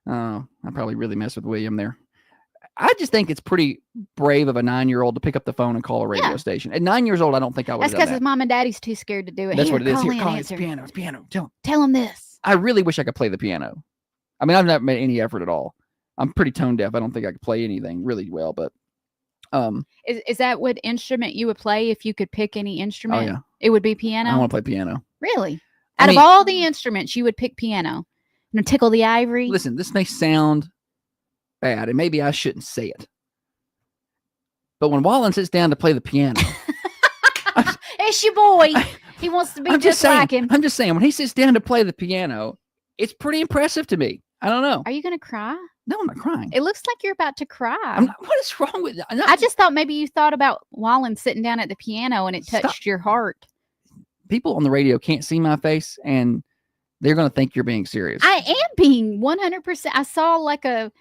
Oh, I probably really messed with William there. I just think it's pretty brave of a 9-year-old to pick up the phone and call a radio station. At 9 years old, I don't think I would That's have done because his that. mom and daddy's too scared to do it. That's Here, what it is. call Here, in, call it. answer. It's piano. It's piano. Tell him. Tell him this. I really wish I could play the piano. I mean, I've not made any effort at all. I'm pretty tone deaf. I don't think I could play anything really well, but Is that what instrument you would play if you could pick any instrument? Oh, yeah. It would be piano? I want to play piano. Really? I Out mean- of all the instruments, you would pick piano. You know, tickle the ivory? Listen, this may sound bad, and maybe I shouldn't say it. But when Wallen sits down to play the piano, It's your boy. He wants to be I'm just saying, like him. I'm just saying, when he sits down to play the piano, it's pretty impressive to me. I don't know. Are you going to cry? No, I'm not crying. It looks like you're about to cry. What is wrong with that? I just thought maybe you thought about Wallen sitting down at the piano and it touched Stop. your heart. People on the radio can't see my face, and they're going to think you're being serious. I am being 100%. I saw like a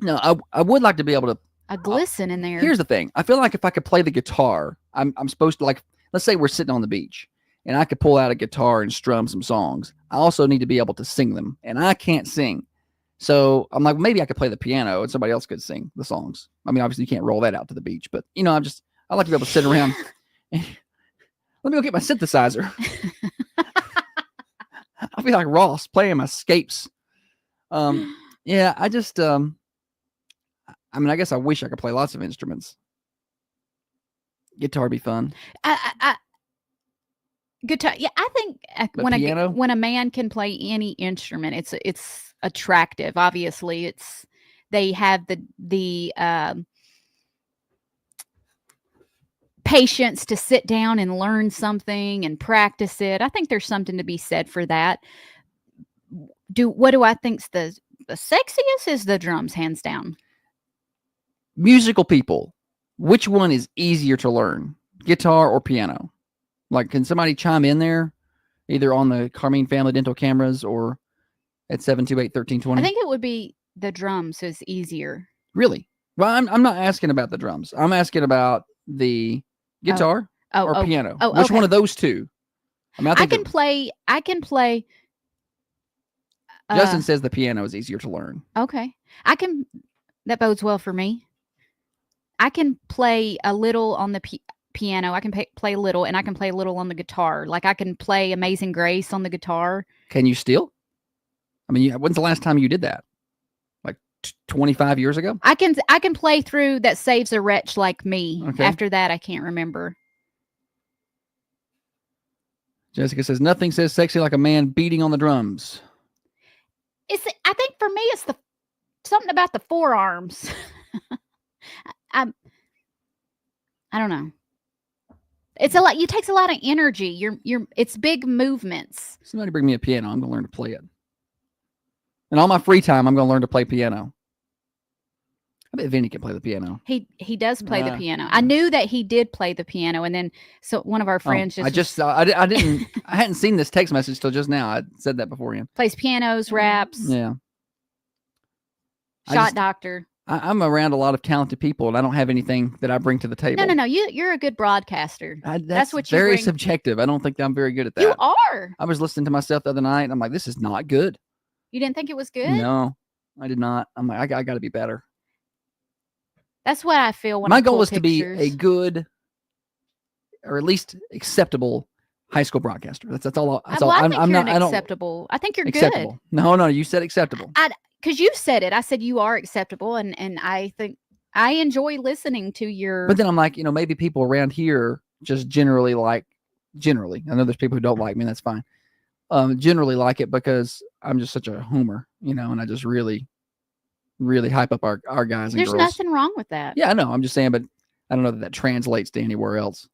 No, I would like to be able to. glisten in there. Here's the thing. I feel like if I could play the guitar, I'm supposed to, like, let's say we're sitting on the beach and I could pull out a guitar and strum some songs. I also need to be able to sing them, and I can't sing. So I'm like, maybe I could play the piano and somebody else could sing the songs. I mean, obviously you can't roll that out to the beach, but I like to be able to sit around. Let me go get my synthesizer. I'll be like Ross playing my scapes. Yeah, I just, I mean, I guess I wish I could play lots of instruments. Guitar would be fun. Guitar. Yeah, I think But piano? when a man can play any instrument, it's attractive. Obviously, they have the patience to sit down and learn something and practice it. I think there's something to be said for that. What do I think's the sexiest is the drums, hands down. Musical people, which one is easier to learn, guitar or piano? Like, can somebody chime in there? either on the Carmine Family Dental cameras or at 728-1320. I think it would be the drums is easier. Really? Well, I'm not asking about the drums. I'm asking about the guitar or piano. Which one of those two? I mean, I can play. Justin says the piano is easier to learn. Okay. That bodes well for me. I can play a little on the piano. I can play a little, and I can play a little on the guitar. Like I can play Amazing Grace on the guitar. Can you still? I mean, when's the last time you did that? Like 25 years ago? I can play through That Saves a Wretch Like Me. Okay. After that, I can't remember. Jessica says, nothing says sexy like a man beating on the drums. I think for me, it's something about the forearms. I don't know. It's a lot. It takes a lot of energy. It's big movements. Somebody bring me a piano. I'm going to learn to play it. And all my free time, I'm going to learn to play piano. I bet Vinny can play the piano. He does play the piano. I knew that he did play the piano, and then one of our friends I hadn't seen this text message till just now. I said that beforehand. Plays pianos, raps. Yeah. Shot doctor. I'm around a lot of talented people, and I don't have anything that I bring to the table. No. You're a good broadcaster. That's what you very subjective. I don't think I'm very good at that. You are. I was listening to myself the other night, and I'm like, this is not good. You didn't think it was good? No, I did not. I'm like, I got to be better. That's what I feel when my I goal pull is to be a good, or at least acceptable, high school broadcaster. That's all. That's all. I think you're acceptable. I think you're acceptable. good. No, you said acceptable. Because you said it. I said you are acceptable, and I think I enjoy listening to your. But then I'm like, maybe people around here just generally. I know there's people who don't like me. And that's fine. Generally like it because I'm just such a homer, and I just really hype up our guys and There's girls. nothing wrong with that. Yeah, I know. I'm just saying, but I don't know that translates to anywhere else.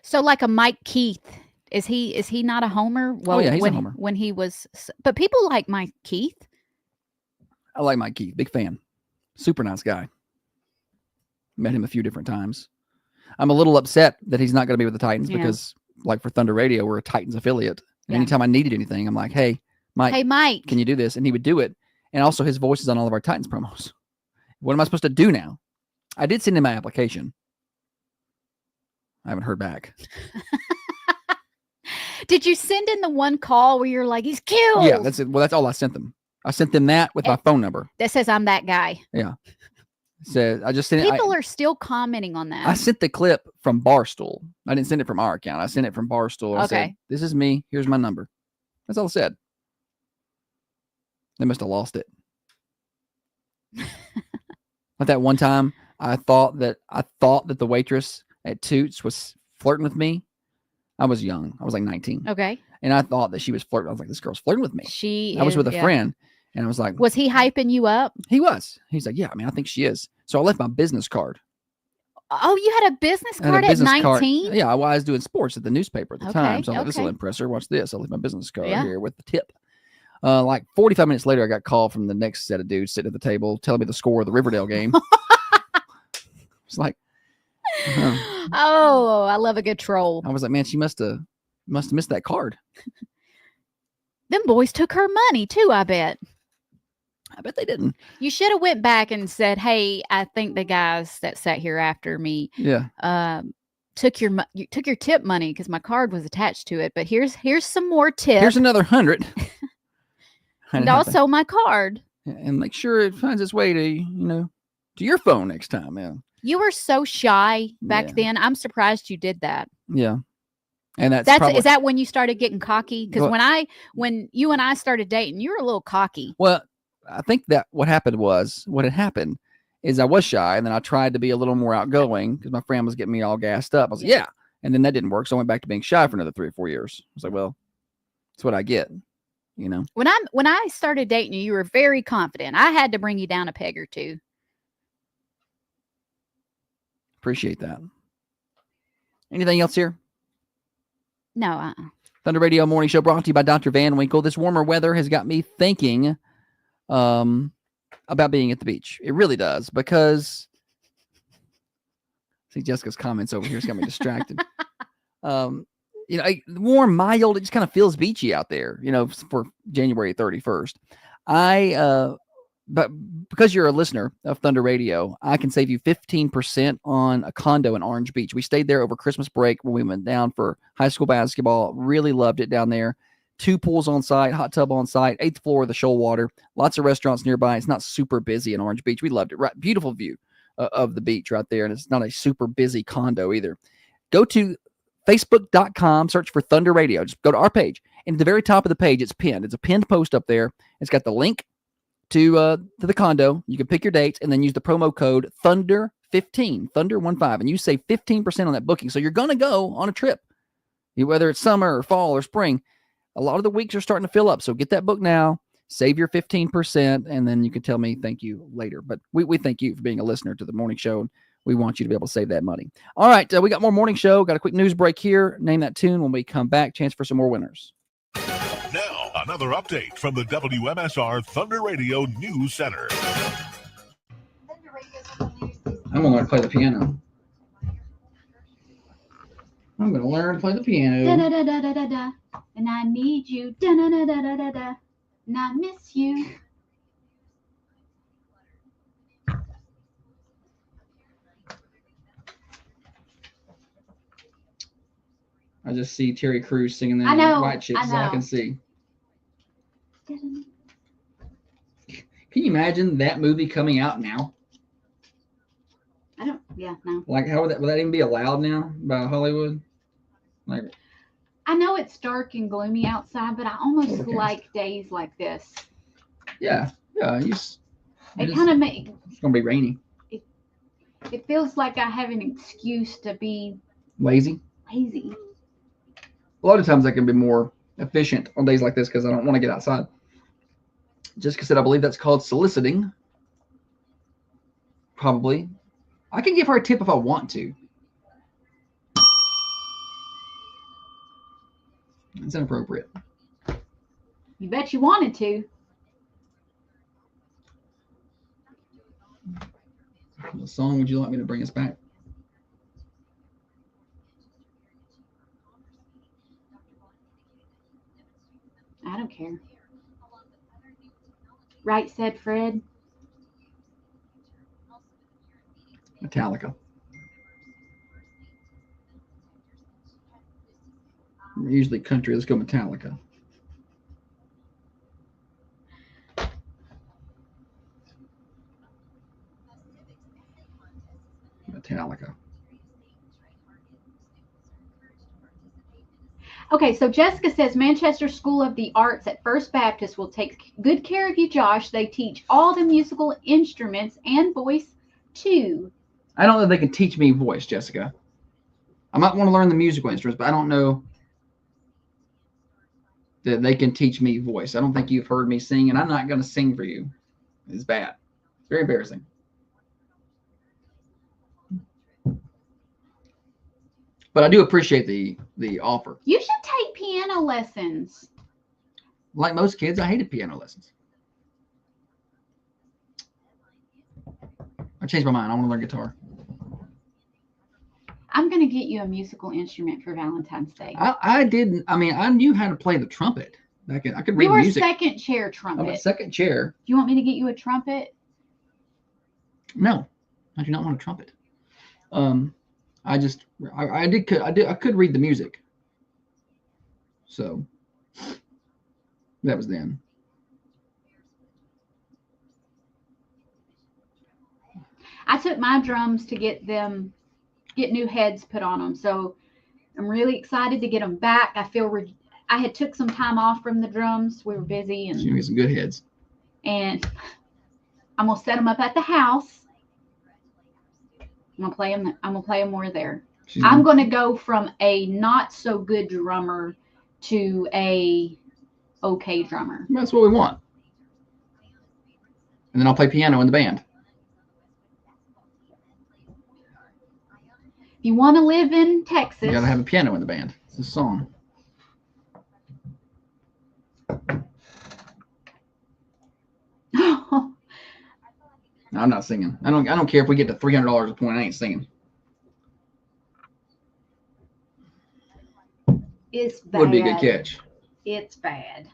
So like a Mike Keith, is he not a homer? Well, yeah, he's a homer. When he was, but people like Mike Keith. I like Mike Keith. Big fan. Super nice guy. Met him a few different times. I'm a little upset that he's not going to be with the Titans because, like for Thunder Radio, we're a Titans affiliate. And anytime I needed anything, I'm like, hey, Mike, can you do this? And he would do it. And also his voice is on all of our Titans promos. What am I supposed to do now? I did send in my application. I haven't heard back. Did you send in the one call where you're like, he's killed? Yeah, that's it. Well, that's all I sent them. I sent them that with my phone number. That says I'm that guy. Yeah. So I just sent People are still commenting on that. I sent the clip from Barstool. I didn't send it from our account. I sent it from Barstool. I said, this is me. Here's my number. That's all I said. They must have lost it. Like that one time, I thought that the waitress at Toots was flirting with me. I was young. I was like 19. Okay. And I thought that she was flirting. I was like, this girl's flirting with me. I was with a friend, and I was like, was he hyping you up? He was. He's like, yeah, I think she is. So I left my business card. Oh, you had a business card at 19? Yeah, I was doing sports at the newspaper at the time. So I'm like, this will impress her. Watch this. I'll leave my business card here with the tip. Like 45 minutes later, I got called from the next set of dudes sitting at the table telling me the score of the Riverdale game. It's like, oh, I love a good troll. I was like, man, she must have missed that card. Them boys took her money too, I bet. I bet they didn't. You should have went back and said, hey, I think the guys that sat here after me took your tip money because my card was attached to it. But here's some more tips. Here's another 100. And also my card. And make sure it finds its way to your phone next time. Yeah. You were so shy back then. I'm surprised you did that. Yeah. And is that when you started getting cocky? Because when you and I started dating, you were a little cocky. Well, I think that what had happened is I was shy, and then I tried to be a little more outgoing because my friend was getting me all gassed up. I was like, yeah. And then that didn't work. So I went back to being shy for another 3 or 4 years. I was like, well, that's what I get. When I started dating you, you were very confident. I had to bring you down a peg or two. Appreciate that. Anything else here? No. Thunder Radio Morning Show brought to you by Dr. Van Winkle. This warmer weather has got me thinking about being at the beach. It really does, because see, Jessica's comments over here has got me distracted. you know, warm, mild. It just kind of feels beachy out there, you know, for January 31st. But because you're a listener of Thunder Radio, I can save you 15% on a condo in Orange Beach. We stayed there over Christmas break when we went down for high school basketball. Really loved it down there. 2 pools on site, hot tub on site, 8th floor of the shoal water, lots of restaurants nearby. It's not super busy in Orange Beach. We loved it. Right, beautiful view of the beach right there, and it's not a super busy condo either. Go to Facebook.com, search for Thunder Radio. Just go to our page, and at the very top of the page, it's pinned. It's a pinned post up there. It's got the link to the condo. You can pick your dates and then use the promo code Thunder15, Thunder15, and you save 15% on that booking. So you're going to go on a trip, whether it's summer or fall or spring. A lot of the weeks are starting to fill up. So get that book now, save your 15%, and then you can tell me thank you later. But we thank you for being a listener to the morning show, and we want you to be able to save that money. All right, we got more morning show. Got a quick news break here. Name that tune when we come back. Chance for some more winners. Now, another update from the WMSR Thunder Radio News Center. I'm going to learn to play the piano. I'm going to learn to play the piano. Da da da da da da da. And I need you. Da da da da da da da. And I miss you. I just see Terry Crews singing that. I know, White Chicks. I know. All I can see. Can you imagine that movie coming out now? No. Like, how would that even be allowed now by Hollywood? Like, I know it's dark and gloomy outside, but I almost Okay. like days like this. yeah. It kind of make It's gonna be rainy. it feels like I have an excuse to be Lazy. lazy. A lot of times I can be more efficient on days like this because I don't want to get outside. Jessica said, I believe that's called soliciting. Probably. I can give her a tip if I want to. It's inappropriate. You bet you wanted to. What song would you like me to bring us back? I don't care. Right, said Fred. Metallica. Usually country. Let's go Metallica. Metallica. Okay, so Jessica says Manchester School of the Arts at First Baptist will take good care of you, Josh. They teach all the musical instruments and voice too. I don't know if they can teach me voice, Jessica. I might want to learn the musical instruments, but I don't know that they can teach me voice. I don't think you've heard me sing, and I'm not going to sing for you. It's bad. It's very embarrassing. But I do appreciate the offer. You should take piano lessons. Like most kids, I hated piano lessons. I changed my mind. I want to learn guitar. I'm going to get you a musical instrument for Valentine's Day. I didn't. I mean, I knew how to play the trumpet. I could read You were music. second chair I'm trumpet. a second chair. Do you want me to get you a trumpet? No, I do not want a trumpet. I could read the music. So that was then. I took my drums to get new heads put on them. So I'm really excited to get them back. I had took some time off from the drums. We were busy, and So you get some good heads. And I'm gonna set them up at the house. I'm gonna play them more there. I'm gonna go from a not so good drummer to a okay drummer. That's what we want. And then I'll play piano in the band. If you want to live in Texas, You gotta have a piano in the band. It's a song. No, I'm not singing. I don't care if we get to $300 a point. I ain't singing. It's bad. Would be a good catch. It's bad.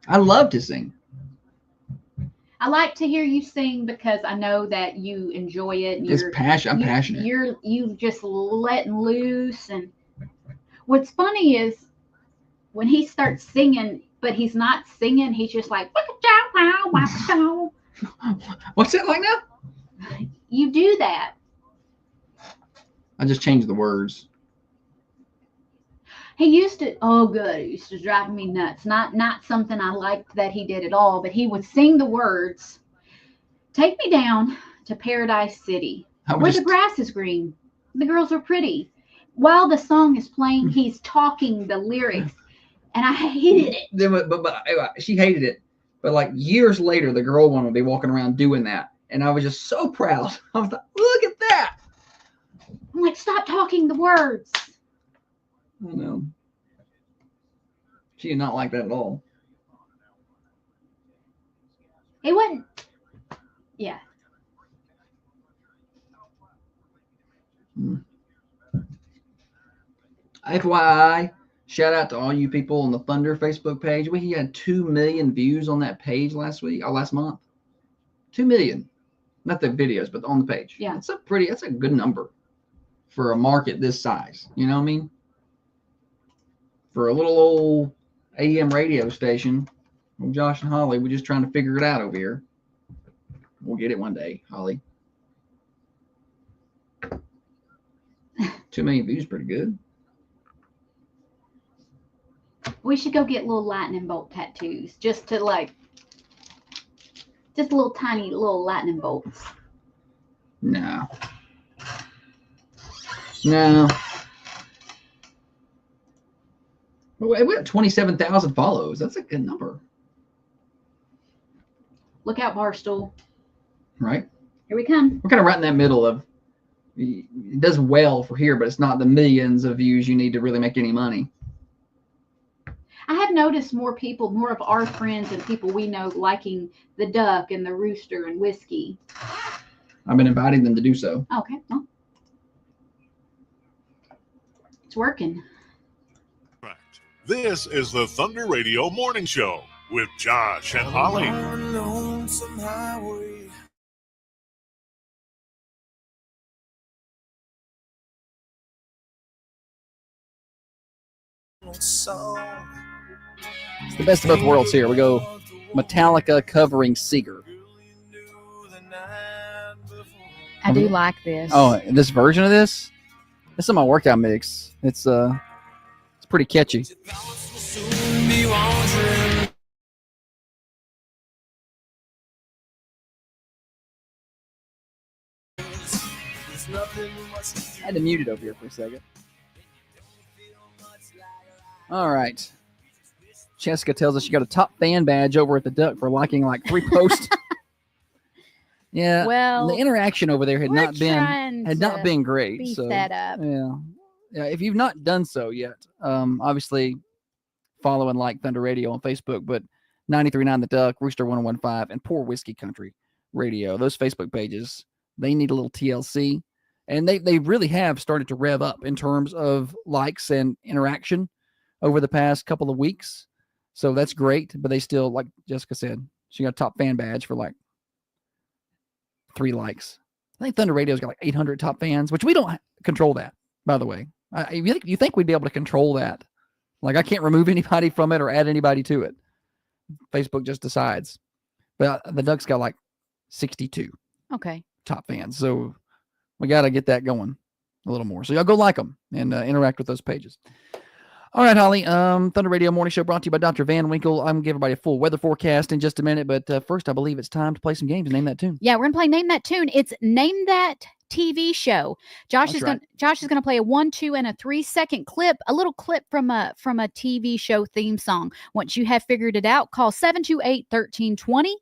I love to sing. I like to hear you sing because I know that you enjoy it. And It's passion. I'm passionate. You just letting loose. And what's funny is when he starts singing, but he's not singing. He's just like, what's it like now? You do that. I just changed the words. He used to, oh good, it used to drive me nuts. Not something I liked that he did at all, but he would sing the words, take me down to Paradise City, where the grass is green, the girls are pretty. While the song is playing, he's talking the lyrics, and I hated it. But she hated it. But like years later, the girl one would be walking around doing that, and I was just so proud. I was like, look at that. I'm like, stop talking the words. I know. She did not like that at all. It wasn't. Yeah. FYI, shout out to all you people on the Thunder Facebook page. We had 2 million views on that page last month. 2 million. Not the videos, but on the page. Yeah. That's a good number for a market this size. You know what I mean? For a little old AM radio station, well, Josh and Holly, we're just trying to figure it out over here. We'll get it one day, Holly. 2 million views, pretty good. We should go get little lightning bolt tattoos, just little tiny little lightning bolts. No. We have 27,000 follows. That's a good number. Look out, Barstool. Right? Here we come. We're kind of right in that middle of, it does well for here, but it's not the millions of views you need to really make any money. I have noticed more of our friends and people we know liking the duck and the rooster and whiskey. I've been inviting them to do so. Okay, well, it's working. This is the Thunder Radio Morning Show with Josh and Holly. It's the best of both worlds here. We go Metallica covering Seeger. I do like this. Oh, this version of this? This is my workout mix. It's pretty catchy. I had to mute it over here for a second. All right. Jessica tells us she got a top fan badge over at the Duck for liking like 3 posts. Yeah. Well, the interaction over there had not been great. Beef so that up. yeah. If you've not done so yet, obviously follow and like Thunder Radio on Facebook, but 93.9 The Duck, Rooster 101.5, and Poor Whiskey Country Radio. Those Facebook pages, they need a little TLC, and they really have started to rev up in terms of likes and interaction over the past couple of weeks. So that's great, but they still, like Jessica said, she got a top fan badge for like 3 likes. I think Thunder Radio's got like 800 top fans, which we don't control that, by the way. You think we'd be able to control that? Like I can't remove anybody from it or add anybody to it. Facebook just decides. But the Duck's got like 62 top fans. So we got to get that going a little more. So y'all go like them and interact with those pages. All right, Holly. Thunder Radio Morning Show brought to you by Dr. Van Winkle. I'm going to give everybody a full weather forecast in just a minute, but first I believe it's time to play some games. Name that tune. Yeah, we're going to play Name That Tune. It's Name That TV Show. Josh is going to play a 1, 2, and a 3-second clip, a little clip from a TV show theme song. Once you have figured it out, call 728-1320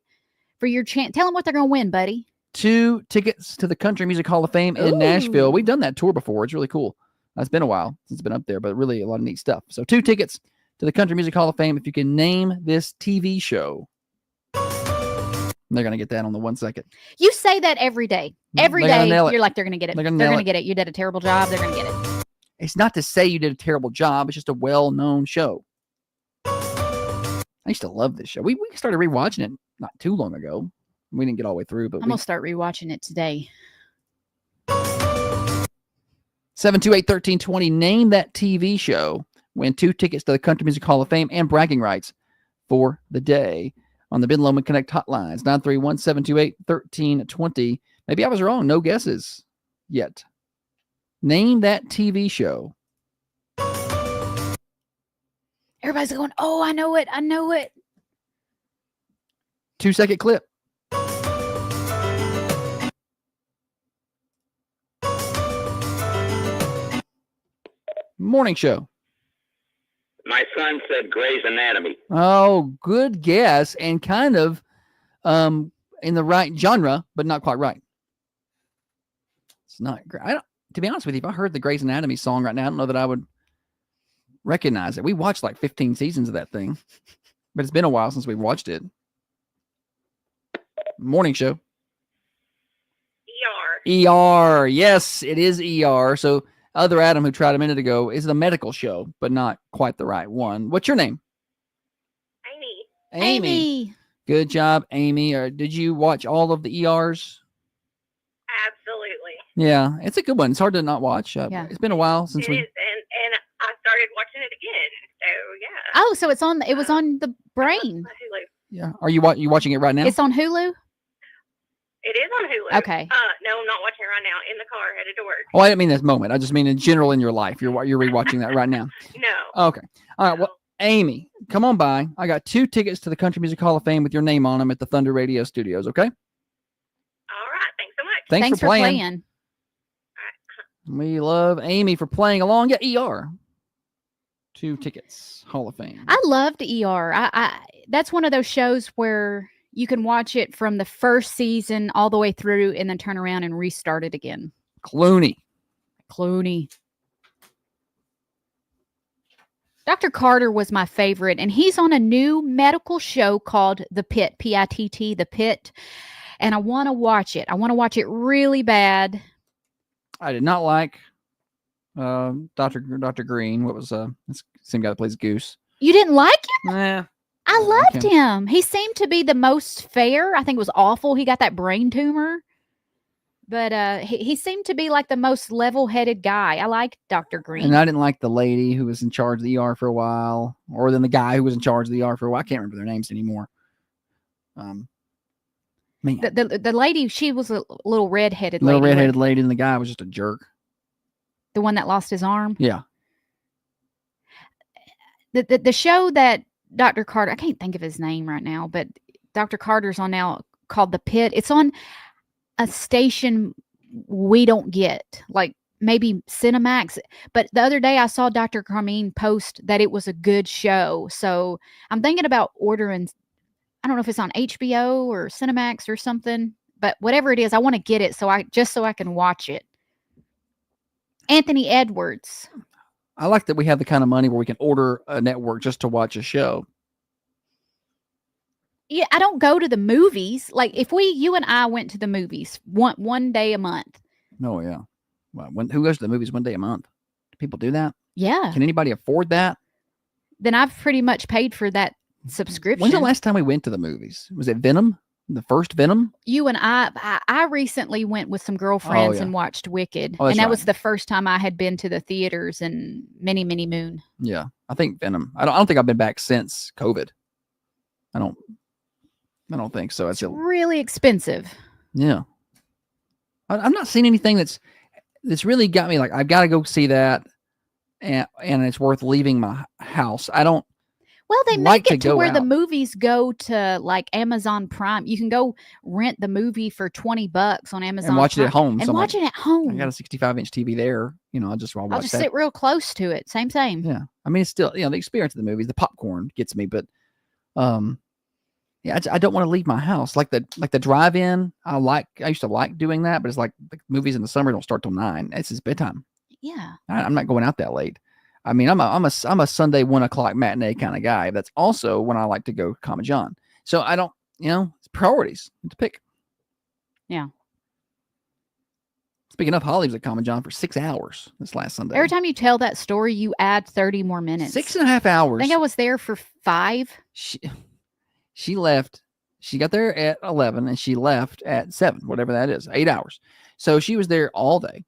for your chance. Tell them what they're going to win, buddy. 2 tickets to the Country Music Hall of Fame in Nashville. We've done that tour before. It's really cool. It's been a while since it's been up there, but really a lot of neat stuff. So 2 tickets to the Country Music Hall of Fame. If you can name this TV show, they're going to get that on the 1 second. You say that every day. Every day, you're like, they're going to get it. They're going to get it. You did a terrible job. They're going to get it. It's not to say you did a terrible job. It's just a well-known show. I used to love this show. We started rewatching it not too long ago. We didn't get all the way through, but I'm going to start rewatching it today. 728-1320. Name that TV show. Win 2 tickets to the Country Music Hall of Fame and bragging rights for the day on the Ben Lomond Connect hotlines. 931-728-1320. Maybe I was wrong. No guesses yet. Name that TV show. Everybody's going, oh, I know it. I know it. 2-second clip. Morning show. My son said Grey's Anatomy. Oh, good guess, and kind of in the right genre, but not quite right. It's not great. To be honest with you, if I heard the Grey's Anatomy song right now, I don't know that I would recognize it. We watched like 15 seasons of that thing, but it's been a while since we watched it. Morning show. ER. Yes, it is ER. So other Adam who tried a minute ago is the medical show, but not quite the right one. What's your name? Amy. Good job, Amy. Did you watch all of the ERs? Absolutely. Yeah, it's a good one. It's hard to not watch. Yeah. It's been a while since It is, and I started watching it again. So yeah. Oh, so it was on the brain. Hulu. Yeah. Are you watching it right now? It's on Hulu? It is on Hulu. Okay. No, I'm not watching it right now. In the car, headed to work. Oh, I didn't mean this moment. I just mean in general in your life. You're rewatching that right now. No. Okay. All right. Well, Amy, come on by. I got 2 tickets to the Country Music Hall of Fame with your name on them at the Thunder Radio Studios. Okay. All right. Thanks so much. Thanks for playing. We love Amy for playing along. Yeah, ER. 2 tickets, Hall of Fame. I loved ER. I that's one of those shows where you can watch it from the first season all the way through and then turn around and restart it again. Clooney. Dr. Carter was my favorite, and he's on a new medical show called The Pit, P-I-T-T, The Pit, and I want to watch it. I want to watch it really bad. I did not like Dr. Green. What was the same guy that plays Goose? You didn't like him? Nah. I loved him. He seemed to be the most fair. I think it was awful. He got that brain tumor. But he seemed to be like the most level-headed guy. I like Dr. Green. And I didn't like the lady who was in charge of the ER for a while, or then the guy who was in charge of the ER for a while. I can't remember their names anymore. Man. The lady, she was a little redheaded lady. Little redheaded lady, and the guy was just a jerk. The one that lost his arm? Yeah. The show that Dr. Carter, I can't think of his name right now, but Dr. Carter's on now called The Pit. It's on a station we don't get, like maybe Cinemax. But the other day I saw Dr. Carmine post that it was a good show. So I'm thinking about ordering, I don't know if it's on HBO or Cinemax or something, but whatever it is, I want to get it so I can watch it. Anthony Edwards. I like that we have the kind of money where we can order a network just to watch a show. Yeah, I don't go to the movies. Like if you and I went to the movies one day a month. Oh yeah. Well, who goes to the movies one day a month? Do people do that? Yeah. Can anybody afford that? Then I've pretty much paid for that subscription. When's the last time we went to the movies? Was it Venom? The first Venom? You and I recently went with some girlfriends and watched Wicked. And that was the first time I had been to the theaters in many, many moon. Yeah. I think Venom. I don't think I've been back since COVID. I don't think so. It's really expensive. Yeah. I'm not seeing anything that's really got me like, I've got to go see that and it's worth leaving my house. I don't. Well, they make it to where the movies go to like Amazon Prime. You can go rent the movie for $20 on Amazon and watch Prime it at home. And watch it at home. I got a 65-inch TV there. You know, I'll just sit real close to it. Same. Yeah. I mean, it's still, the experience of the movies, the popcorn gets me, but yeah, I don't want to leave my house. Like the drive-in, I used to like doing that, but it's like the movies in the summer don't start till 9. It's bedtime. Yeah. I'm not going out that late. I mean, I'm a Sunday 1 o'clock matinee kind of guy. That's also when I like to go Common John. So I don't, it's priorities to pick. Yeah. Speaking of, Holly was at Common John for 6 hours this last Sunday. Every time you tell that story, you add 30 more minutes. 6.5 hours. I think I was there for 5. She left. She got there at 11 and she left at 7, whatever that is, 8 hours. So she was there all day.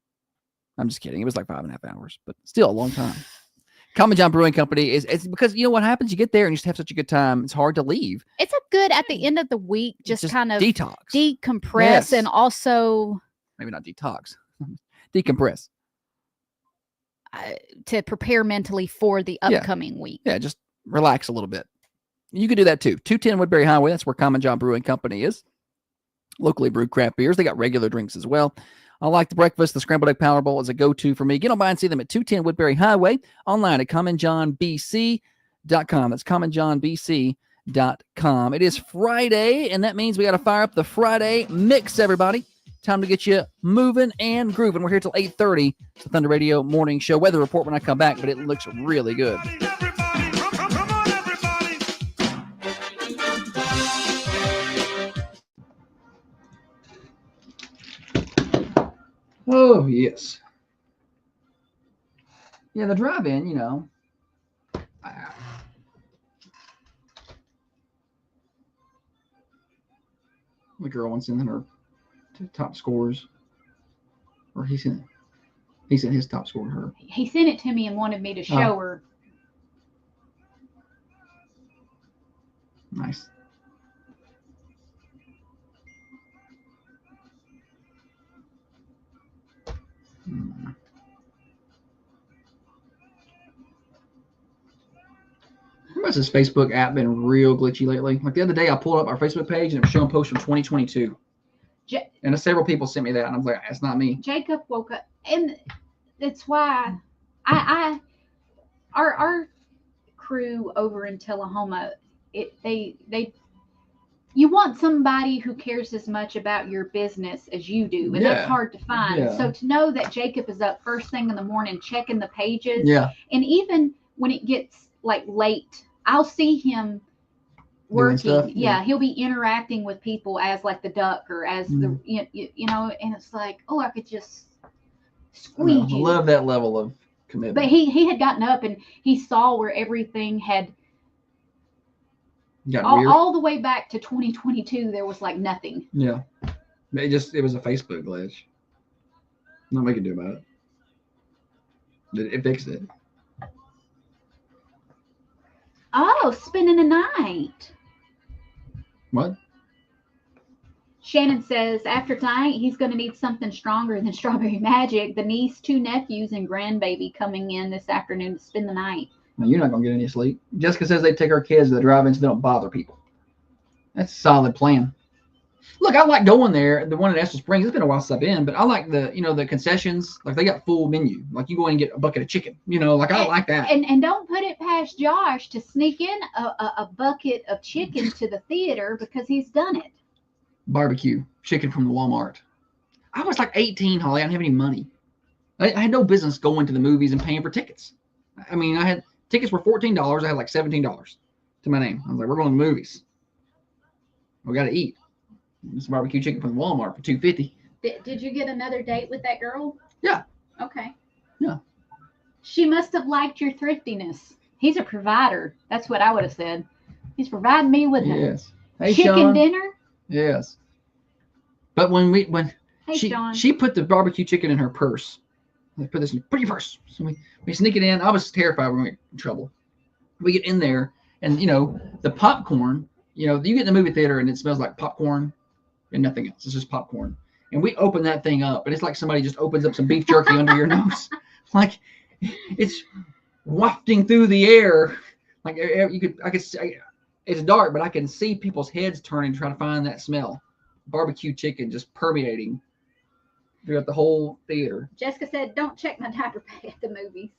I'm just kidding. It was like 5.5 hours, but still a long time. Common John Brewing Company it's because you know what happens? You get there and you just have such a good time. It's hard to leave. It's a good at the end of the week, just kind of detox, decompress, yes. and also maybe not detox, decompress to prepare mentally for the upcoming week. Yeah, just relax a little bit. You can do that too. 210 Woodbury Highway. That's where Common John Brewing Company is. Locally brewed craft beers. They got regular drinks as well. I like the breakfast. The scrambled egg power bowl is a go-to for me. Get on by and see them at 210 Woodbury Highway. Online at commonjohnbc.com. That's commonjohnbc.com. It is Friday, and that means we got to fire up the Friday mix, everybody. Time to get you moving and grooving. We're here till 8:30. It's the Thunder Radio Morning Show. Weather report when I come back, but it looks really good. Oh, yes. Yeah, the drive-in, you know. The girl wants in her top scores. Or he sent his top score to her. He sent it to me and wanted me to show her. Nice. How much has this Facebook app been real glitchy lately? Like the other day, I pulled up our Facebook page and it was showing posts from 2022. And several people sent me that, and I was like, "That's not me." Jacob woke up, and that's why our crew over in Tullahoma, you want somebody who cares as much about your business as you do, and that's hard to find. Yeah. So to know that Jacob is up first thing in the morning checking the pages, and even when it gets like late, I'll see him working. He'll be interacting with people as like the duck or as the you know, and it's like, oh, I could just squeeze you. I love that level of commitment. But he had gotten up and he saw where everything had all the way back to 2022. There was like nothing. Yeah, it was a Facebook glitch. Nothing we could do about it. It fixed it. Oh, spending the night. What? Shannon says after tonight, he's going to need something stronger than strawberry magic. The niece, 2 nephews, and grandbaby coming in this afternoon to spend the night. No, you're not going to get any sleep. Jessica says they take our kids to the drive-in so they don't bother people. That's a solid plan. Look, I like going there. The one in Estill Springs, it's been a while since I've been, but I like the concessions. Like they got full menu. Like you go in and get a bucket of chicken. Like I like that. And don't put it past Josh to sneak in a bucket of chicken to the theater because he's done it. Barbecue chicken from the Walmart. I was like 18, Holly. I didn't have any money. I had no business going to the movies and paying for tickets. I mean, tickets were $14. I had like $17 to my name. I was like, we're going to the movies. We got to eat. Some barbecue chicken from Walmart for $2.50. Did you get another date with that girl? Yeah. Okay. Yeah. She must have liked your thriftiness. He's a provider. That's what I would have said. He's providing me with Hey, chicken Sean. dinner. Yes. But when she put the barbecue chicken in her purse. I put this in put purse. So we sneak it in. I was terrified we were in trouble. We get in there and the popcorn, you get in the movie theater and it smells like popcorn and nothing else. It's just popcorn. And we open that thing up and it's like somebody just opens up some beef jerky under your nose. Like it's wafting through the air. Like I could see, it's dark, but I can see people's heads turning trying to find that smell. Barbecue chicken just permeating throughout the whole theater. Jessica said, don't check my diaper bag at the movies.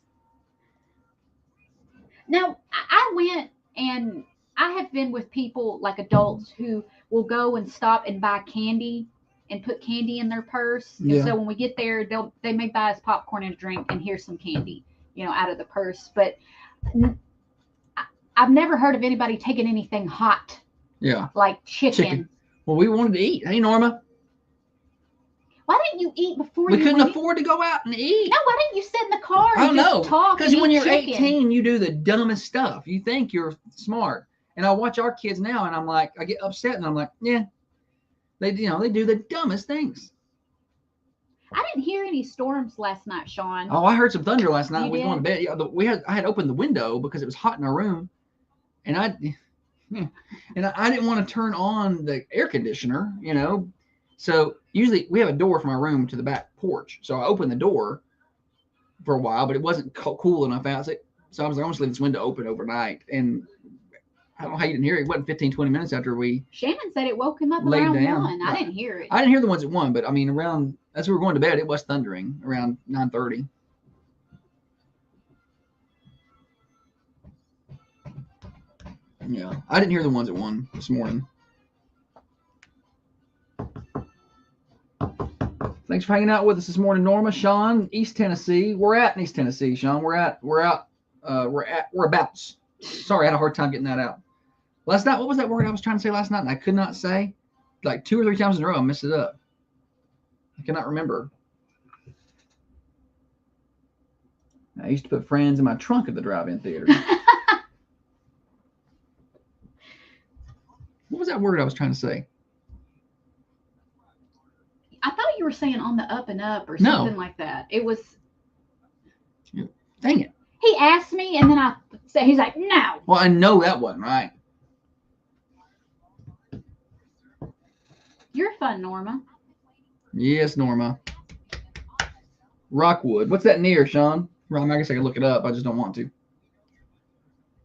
Now, I went and I have been with people like adults who will go and stop and buy candy and put candy in their purse. Yeah. And so when we get there, they may buy us popcorn and a drink and here's some candy, out of the purse. But I've never heard of anybody taking anything hot. Yeah. Like chicken. Well, we wanted to eat. Hey, Norma. Why didn't you eat before We you couldn't went? afford to go out and eat. No, why didn't you sit in the car I and don't just know. talk? Because and when eat you're chicken? 18, you do the dumbest stuff. You think you're smart. And I watch our kids now, and I'm like, I get upset, and I'm like, yeah, they do the dumbest things. I didn't hear any storms last night, Sean. Oh, I heard some thunder last night. You We was going to did? bed. Yeah, I had opened the window because it was hot in our room, and I didn't want to turn on the air conditioner, So usually we have a door from our room to the back porch. So I opened the door for a while, but it wasn't cool enough outside. So I was like, I'm just leave this window open overnight. And I don't know how you didn't hear it. It wasn't 15, 20 minutes after we Shannon said it woke him up laid around down. 1. I didn't hear it. I didn't hear the ones at 1, but I mean, around as we were going to bed, it was thundering around 9:30. Yeah, I didn't hear the ones at 1 this morning. Thanks for hanging out with us this morning, Norma, Sean, East Tennessee. We're at in East Tennessee, Sean. Whereabouts. Sorry, I had a hard time getting that out. Last night, what was that word I was trying to say last night and I could not say? Like 2 or 3 times in a row, I messed it up. I cannot remember. I used to put Friends in my trunk at the drive-in theater. What was that word I was trying to say? I thought you were saying on the up and up or something like that. It was. Dang it. He asked me, and then I said, he's like, no. Well, I know that wasn't right. You're fun, Norma. Yes, Norma. Rockwood. What's that near, Sean? Well, I guess I could look it up. I just don't want to.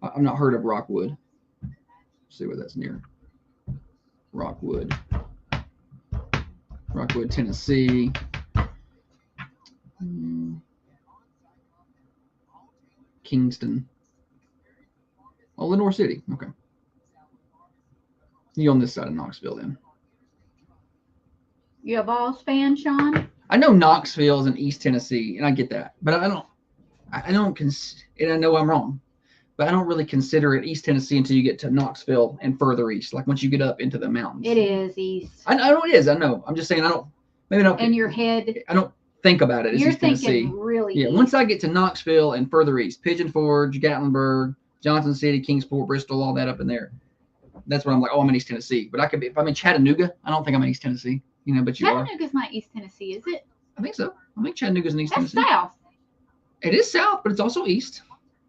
I've not heard of Rockwood. Let's see what that's near. Rockwood. Rockwood, Tennessee. Kingston. Oh, Lenore City. Okay. You on this side of Knoxville then? You a Vols fan, Sean? I know Knoxville is in East Tennessee, and I get that, but I don't, and I know I'm wrong, but I don't really consider it East Tennessee until you get to Knoxville and further east. Like once you get up into the mountains. It is east. I know it is. I know. I'm just saying maybe I don't. In your head. I don't think about it as You're East Tennessee. thinking really Yeah. east. Once I get to Knoxville and further east, Pigeon Forge, Gatlinburg, Johnson City, Kingsport, Bristol, all that up in there. That's when I'm like, oh, I'm in East Tennessee. But I could be, if I'm in Chattanooga, I don't think I'm in East Tennessee. But you are. Chattanooga's not East Tennessee, is it? I think so. I think Chattanooga's in East That's Tennessee. south. It is south, but it's also east.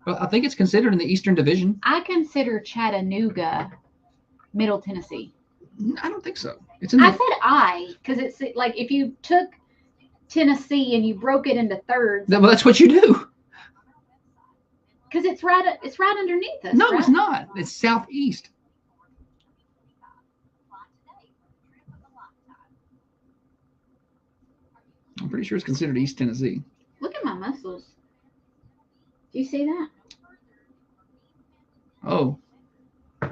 But I think it's considered in the Eastern Division. I consider Chattanooga Middle Tennessee. I don't think so. It's in the, I said because it's like if you took Tennessee and you broke it into thirds. well, that's what you do. Because it's right underneath us. No, right? it's not. It's southeast. I'm pretty sure it's considered East Tennessee. Look at my muscles. Do you see that? Oh. I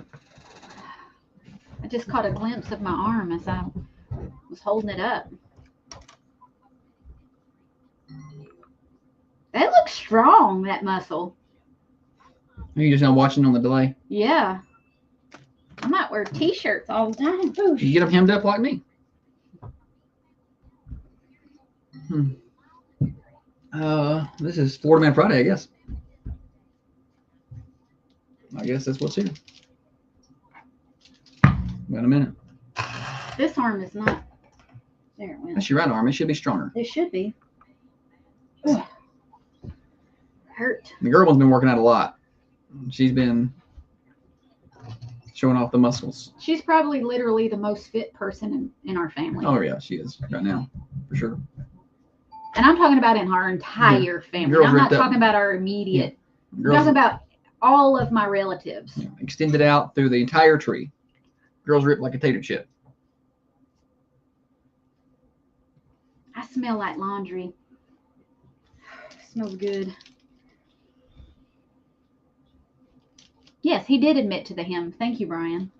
just caught a glimpse of my arm as I was holding it up. That looks strong, that muscle. Are you just now watching on the delay? Yeah. I might wear t-shirts all the time. Ooh. You get them hemmed up like me. This is Florida Man Friday, I guess. I guess that's what's here. Wait a minute. This arm is not. There it went. That's your right arm. It should be stronger. It should be. Ugh. Hurt. The girl one's been working out a lot. She's been showing off the muscles. She's probably literally the most fit person in our family. Oh, yeah, she is right now, for sure. And I'm talking about in our entire family. Girls I'm not ripped up. talking about our immediate. I'm Girls talking about all of my relatives. extended out through the entire tree. Girls ripped like a tater chip. I smell like laundry. Smells good. Yes, he did admit to the hymn. Thank you, Brian.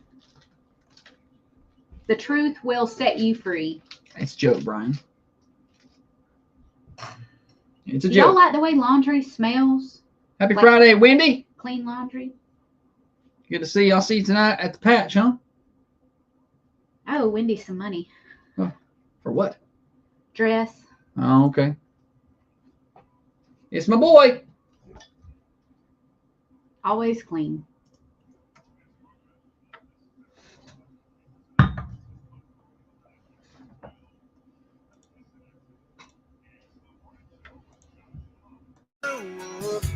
The truth will set you free. It's a joke, Brian. It's a Do y'all joke. like the way laundry smells? Happy Like Friday, Wendy. Clean laundry? Good to see y'all. See you tonight at the Patch, huh? I owe Wendy some money. For what? dress. Oh, okay. It's my boy. Always clean.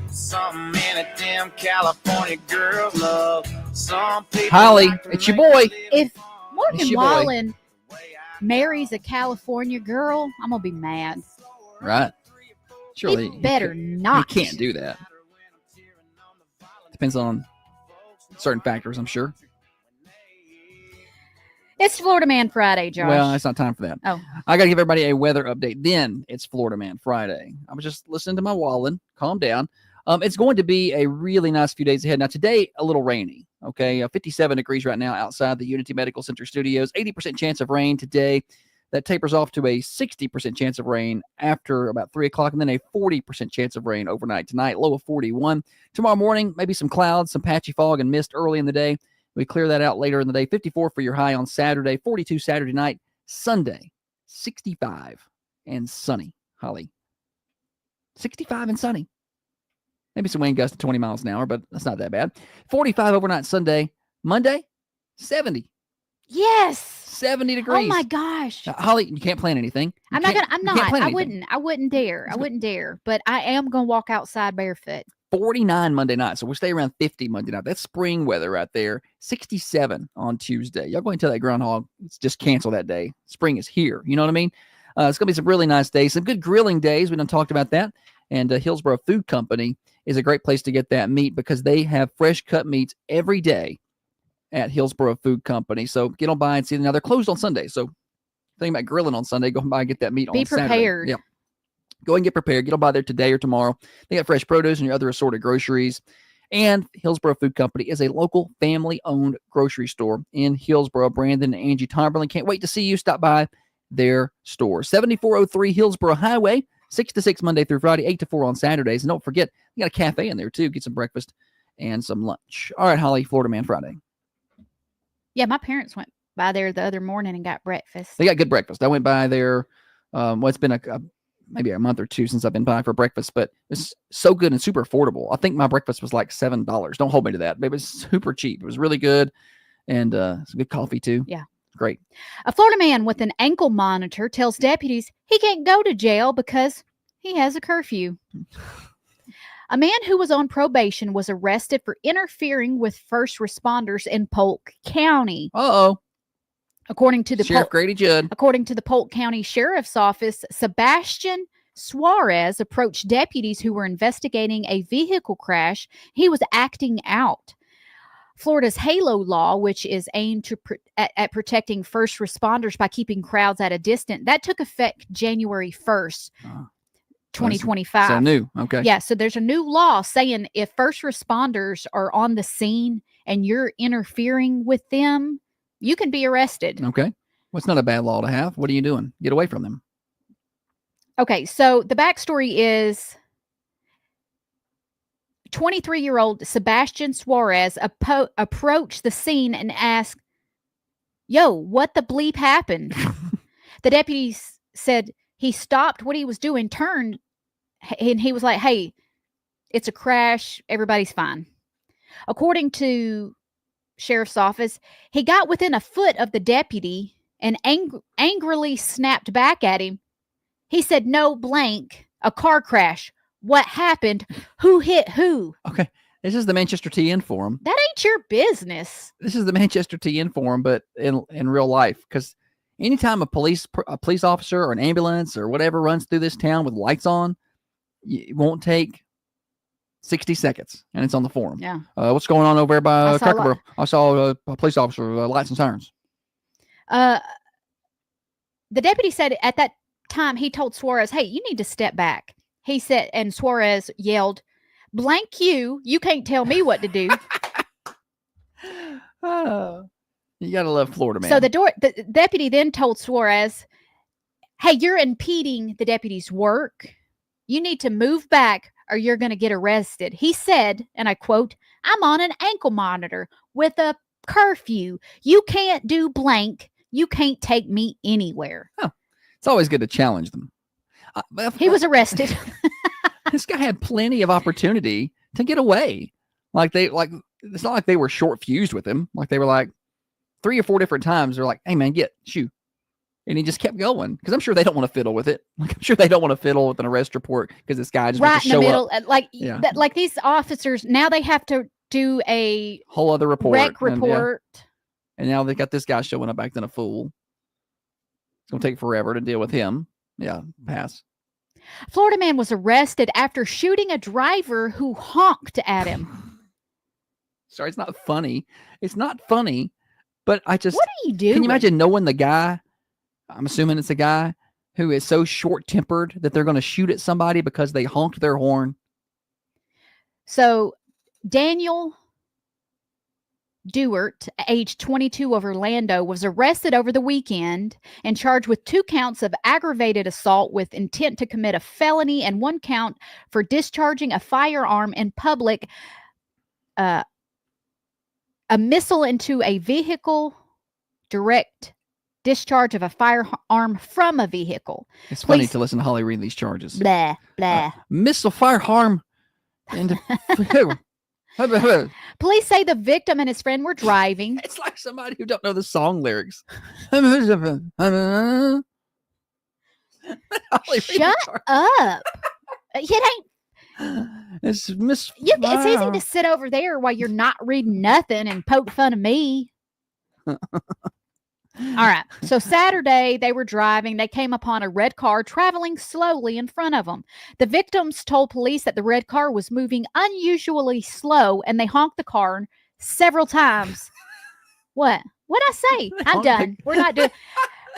Some minute them California girls love. Some people Holly, like to it's your make boy. If It's Morgan your boy. Wallen marries a California girl, I'm gonna be mad. Right. Surely. He better not. He can't do that. Depends on certain factors, I'm sure. It's Florida Man Friday, Josh. Well, it's not time for that. Oh. I got to give everybody a weather update. Then it's Florida Man Friday. I was just listening to my Wallen. Calm down. It's going to be a really nice few days ahead. Now, today, a little rainy. Okay, 57 degrees right now outside the Unity Medical Center studios. 80% chance of rain today. That tapers off to a 60% chance of rain after about 3 o'clock, and then a 40% chance of rain overnight tonight. Low of 41. Tomorrow morning, maybe some clouds, some patchy fog and mist early in the day. We clear that out later in the day. 54 for your high on Saturday. 42 Saturday night. Sunday, 65 and sunny. Holly, 65 and sunny. Maybe some wind gusts to 20 miles an hour, but that's not that bad. 45 overnight Sunday. Monday, 70. Yes. 70 degrees. Oh my gosh. Holly, you can't plan anything. I'm not. I wouldn't dare. But I am gonna walk outside barefoot. 49 Monday night. So we'll stay around 50 Monday night. That's spring weather right there. 67 on Tuesday. Y'all go and tell that groundhog, let's just cancel that day. Spring is here. You know what I mean? It's going to be some really nice days. Some good grilling days. We done talked about that. And Hillsborough Food Company is a great place to get that meat because they have fresh cut meats every day at Hillsborough Food Company. So get on by and see them. Now, they're closed on Sunday. So think about grilling on Sunday. Go by and get that meat on Saturday. Be prepared. Yep. Go and get prepared. Get on by there today or tomorrow. They got fresh produce and your other assorted groceries. And Hillsborough Food Company is a local family-owned grocery store in Hillsborough. Brandon and Angie Tomberlin can't wait to see you. Stop by their store. 7403 Hillsborough Highway, 6 to 6 Monday through Friday, 8 to 4 on Saturdays. And don't forget, you got a cafe in there too. Get some breakfast and some lunch. All right, Holly, Florida Man Friday. Yeah, my parents went by there the other morning and got breakfast. They got good breakfast. I went by there. It's been maybe a month or two since I've been by for breakfast, but it's so good and super affordable. I think my breakfast was like $7. Don't hold me to that, but it was super cheap. It was really good. And some good coffee too. Yeah. Great. A Florida man with an ankle monitor tells deputies he can't go to jail because he has a curfew. A man who was on probation was arrested for interfering with first responders in Polk County. Uh-oh. According to the Sheriff Grady Judd. According to the Polk County Sheriff's Office, Sebastian Suarez approached deputies who were investigating a vehicle crash. He was acting out. Florida's HALO law, which is aimed to at protecting first responders by keeping crowds at a distance, that took effect January 1st, 2025. So new. Okay. Yeah. So there's a new law saying if first responders are on the scene and you're interfering with them, you can be arrested. Okay. Well, it's not a bad law to have. What are you doing? Get away from them. Okay. So the backstory is 23-year-old Sebastian Suarez approached the scene and asked, "Yo, what the bleep happened?" The deputy said he stopped what he was doing, turned, and he was like, "Hey, it's a crash. Everybody's fine." According to Sheriff's Office, he got within a foot of the deputy and angrily snapped back at him. He said, "No blank, a car crash. What happened? Who hit who?" Okay. This is the Manchester TN forum. That ain't your business. This is the Manchester TN forum, but in real life, because anytime a police officer or an ambulance or whatever runs through this town with lights on, it won't take 60 seconds, and it's on the forum. Yeah. What's going on over there by Crackaborough? I saw a police officer, lights and sirens. The deputy said at that time he told Suarez, "Hey, you need to step back." He said, and Suarez yelled, "Blank you! You can't tell me what to do." You gotta love Florida, man. So the deputy then told Suarez, "Hey, you're impeding the deputy's work. You need to move back or you're going to get arrested." He said, and I quote, "I'm on an ankle monitor with a curfew. You can't do blank. You can't take me anywhere." Oh, It's always good to challenge them. He was arrested. This guy had plenty of opportunity to get away. It's not like they were short fused with him. Like they were like 3 or 4 different times. They're like, "Hey man, shoot," and he just kept going because I'm sure they don't want to fiddle with it. Like I'm sure they don't want to fiddle with an arrest report because this guy just right wants in to the show middle. up. Like these officers now they have to do a whole other report, wreck report, and now they got this guy showing up acting a fool. It's gonna take forever to deal with him. Yeah, pass. Florida man was arrested after shooting a driver who honked at him. Sorry, it's not funny. It's not funny, but I just... What are you doing? Can you imagine knowing the guy, I'm assuming it's a guy, who is so short-tempered that they're going to shoot at somebody because they honked their horn? So, Daniel Dewart, age 22 of Orlando, was arrested over the weekend and charged with 2 counts of aggravated assault with intent to commit a felony and 1 count for discharging a firearm in public, a missile into a vehicle, direct discharge of a firearm from a vehicle. It's funny to listen to Holly read these charges. Blah, blah. Missile firearm. And Police say the victim and his friend were driving. It's like somebody who don't know the song lyrics. Shut up. It ain't. It's Miss. It's easy to sit over there while you're not reading nothing and poke fun of me. All right. So Saturday, they were driving. They came upon a red car traveling slowly in front of them. The victims told police that the red car was moving unusually slow, and they honked the car several times. What? What'd I say? I'm done. We're not doing.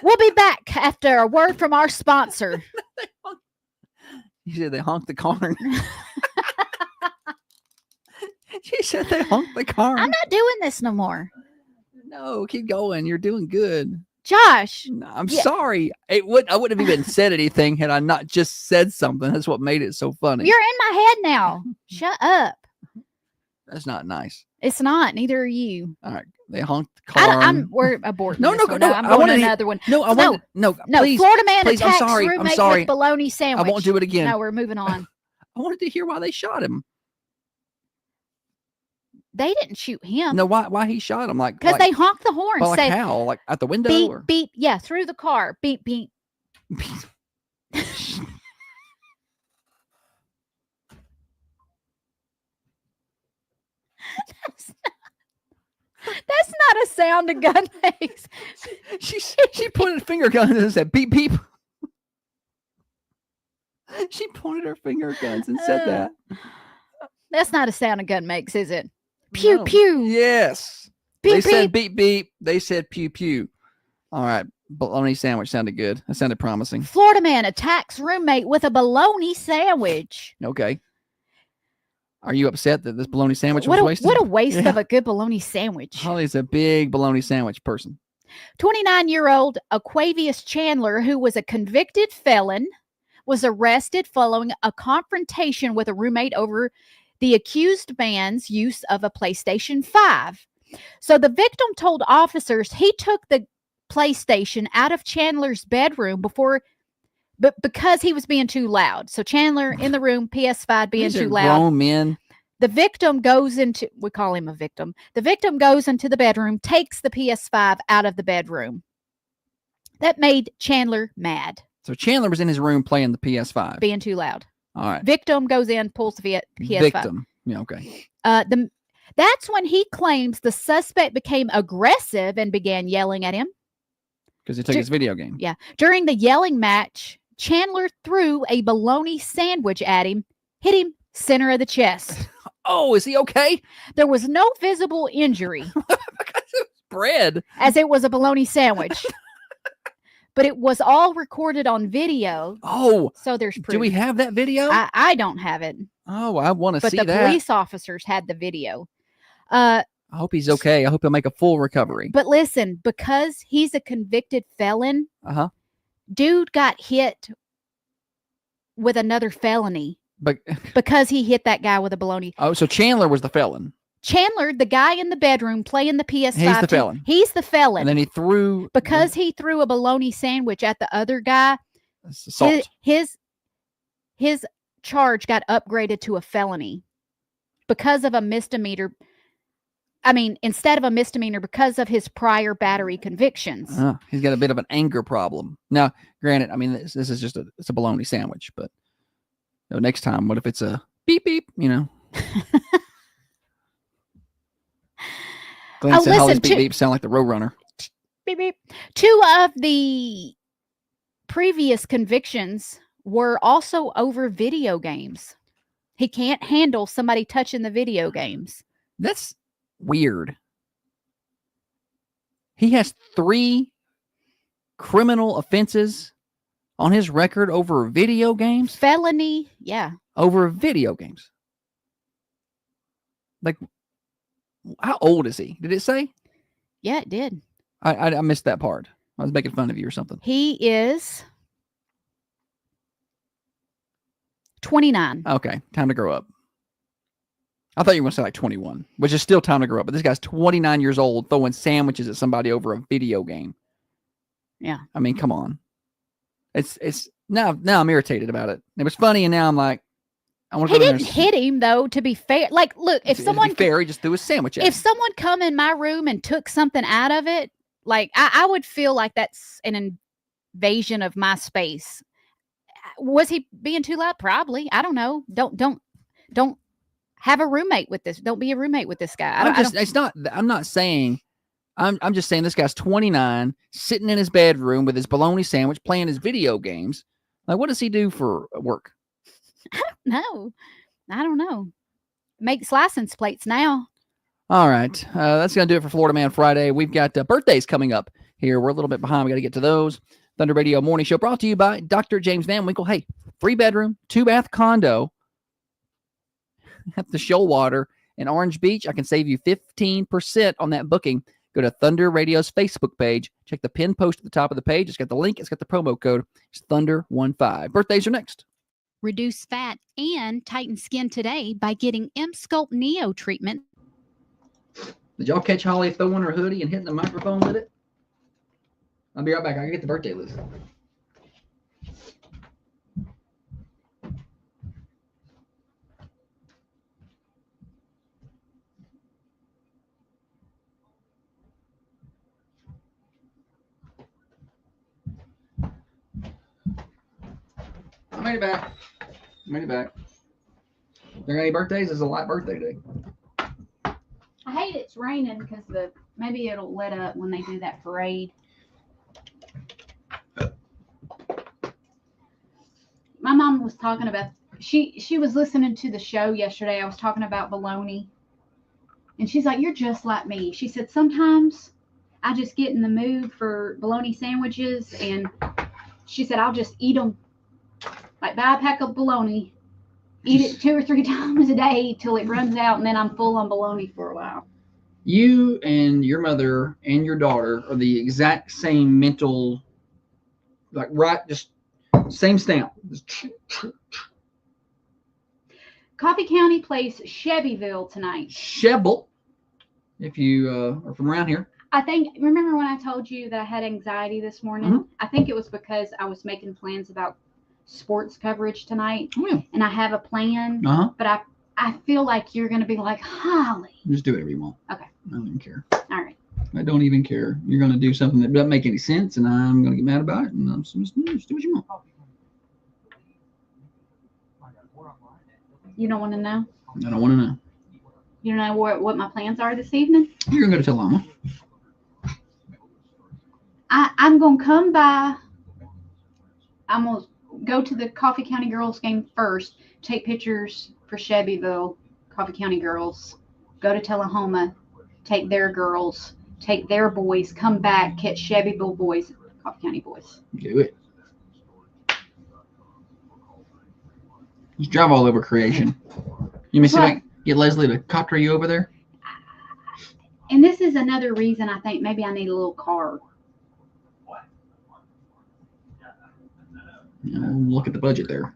We'll be back after a word from our sponsor. You said they honked the car. She said they honked the car. I'm not doing this no more. No, keep going. You're doing good. Josh. No, I'm sorry. I wouldn't have even said anything had I not just said something. That's what made it so funny. You're in my head now. Shut up. That's not nice. It's not. Neither are you. All right. They honked the car. We're aborting. No. I'm going to another one. No, no. Please, Florida man please, attacks I'm sorry. roommate I'm sorry. with bologna sandwich. I won't do it again. No, we're moving on. I wanted to hear why they shot him. They didn't shoot him. No, why he shot him? Because they honked the horn. Like said, how? Like at the window? Beep, or? beep. Yeah, through the car. Beep, beep. That's not a sound a gun makes. She pointed a finger gun and said beep beep. She pointed her finger guns and said that. That's not a sound a gun makes, is it? Pew pew. Yes. Beep, they beep. said beep beep. They said pew pew. All right. Bologna sandwich sounded good. That sounded promising. Florida man attacks roommate with a bologna sandwich. Okay. Are you upset that this bologna sandwich was wasted? What a waste of a good bologna sandwich. Holly's a big bologna sandwich person. 29-year-old Aquavius Chandler, who was a convicted felon, was arrested following a confrontation with a roommate over the accused man's use of a PlayStation 5. So the victim told officers he took the PlayStation out of Chandler's bedroom because he was being too loud. So Chandler in the room, PS5 being too loud. Grown men. The victim goes into, we call him a victim. The victim goes into the bedroom, takes the PS5 out of the bedroom. That made Chandler mad. So Chandler was in his room playing the PS5. Being too loud. All right. Victim goes in, pulls the PS5. Victim. Yeah, okay. That's when he claims the suspect became aggressive and began yelling at him. Because he took his video game. Yeah. During the yelling match, Chandler threw a bologna sandwich at him, hit him center of the chest. Oh, is he okay? There was no visible injury. Because it was bread. As it was a bologna sandwich. But it was all recorded on video. Oh. So there's proof. Do we have that video? I don't have it. Oh, I want to see that. But the police officers had the video. I hope he's okay. I hope he'll make a full recovery. But listen, because he's a convicted felon, dude got hit with another felony. But because he hit that guy with a bologna. Oh, so Chandler was the felon. Chandler, the guy in the bedroom playing the PS5. He's the felon. He's the felon. And then he threw because he threw a bologna sandwich at the other guy. Assault. His charge got upgraded to a felony because of a misdemeanor. I mean, instead of a misdemeanor, because of his prior battery convictions. He's got a bit of an anger problem. Now, granted, I mean, this is just it's a bologna sandwich, but next time, what if it's a beep beep? Glenn said Holly's beep beep sound like the Roadrunner. Beep beep. 2 of the previous convictions were also over video games. He can't handle somebody touching the video games. That's weird. He has 3 criminal offenses on his record over video games. Felony, yeah. Over video games. Like, how old is he? Did it say? Yeah, it did. I missed that part. I was making fun of you or something. He is 29. Okay, time to grow up. I thought you were going to say like 21, which is still time to grow up. But this guy's 29 years old throwing sandwiches at somebody over a video game. Yeah. I mean, come on. It's now I'm irritated about it. It was funny, and now I'm like, I want to. He didn't hit him though. To be fair, like, look, if someone fair, he just threw a sandwich at him. If someone come in my room and took something out of it, like I would feel like that's an invasion of my space. Was he being too loud? Probably. I don't know. Don't have a roommate with this. Don't be a roommate with this guy. I'm not saying. I'm just saying this guy's 29, sitting in his bedroom with his bologna sandwich, playing his video games. Like, what does he do for work? I don't know. Makes license plates now. All right. That's going to do it for Florida Man Friday. We've got birthdays coming up here. We're a little bit behind. We got to get to those. Thunder Radio Morning Show brought to you by Dr. James Van Winkle. Hey, 3-bedroom, 2-bath condo at the Shoalwater in Orange Beach. I can save you 15% on that booking. Go to Thunder Radio's Facebook page. Check the pin post at the top of the page. It's got the link. It's got the promo code. It's Thunder15. Birthdays are next. Reduce fat and tighten skin today by getting M-Sculpt Neo treatment. Did y'all catch Holly throwing her hoodie and hitting the microphone with it? I'll be right back. I can get the birthday list. I made it back. There any birthdays? It's a light birthday day. I hate it's raining because maybe it'll let up when they do that parade. My mom was talking about she was listening to the show yesterday. I was talking about bologna, and she's like, "You're just like me." She said, "Sometimes I just get in the mood for bologna sandwiches, and she said I'll just eat them. Like, buy a pack of bologna, eat it 2 or 3 times a day till it runs out, and then I'm full on bologna for a while." You and your mother and your daughter are the exact same mental, like, right, just same stamp. Coffee County plays Shelbyville tonight. Shebble, if you are from around here. I think, remember when I told you that I had anxiety this morning? Mm-hmm. I think it was because I was making plans about sports coverage tonight, and I have a plan, but I feel like you're going to be like, "Holly, just do whatever you want." Okay. I don't even care. All right. I don't even care. You're going to do something that doesn't make any sense, and I'm going to get mad about it, and I'm just do what you want. You don't want to know? I don't want to know. You don't know what my plans are this evening? You're going to go to Tullahoma. I'm going to come by. I'm going to go to the Coffee County Girls game first, take pictures for Shelbyville, Coffee County Girls, go to Tullahoma, take their girls, take their boys, come back, catch Shelbyville boys, Coffee County boys. Do it. Just drive all over creation. You may see if I can get Leslie to copter you over there. And this is another reason I think maybe I need a little car. Look at the budget there.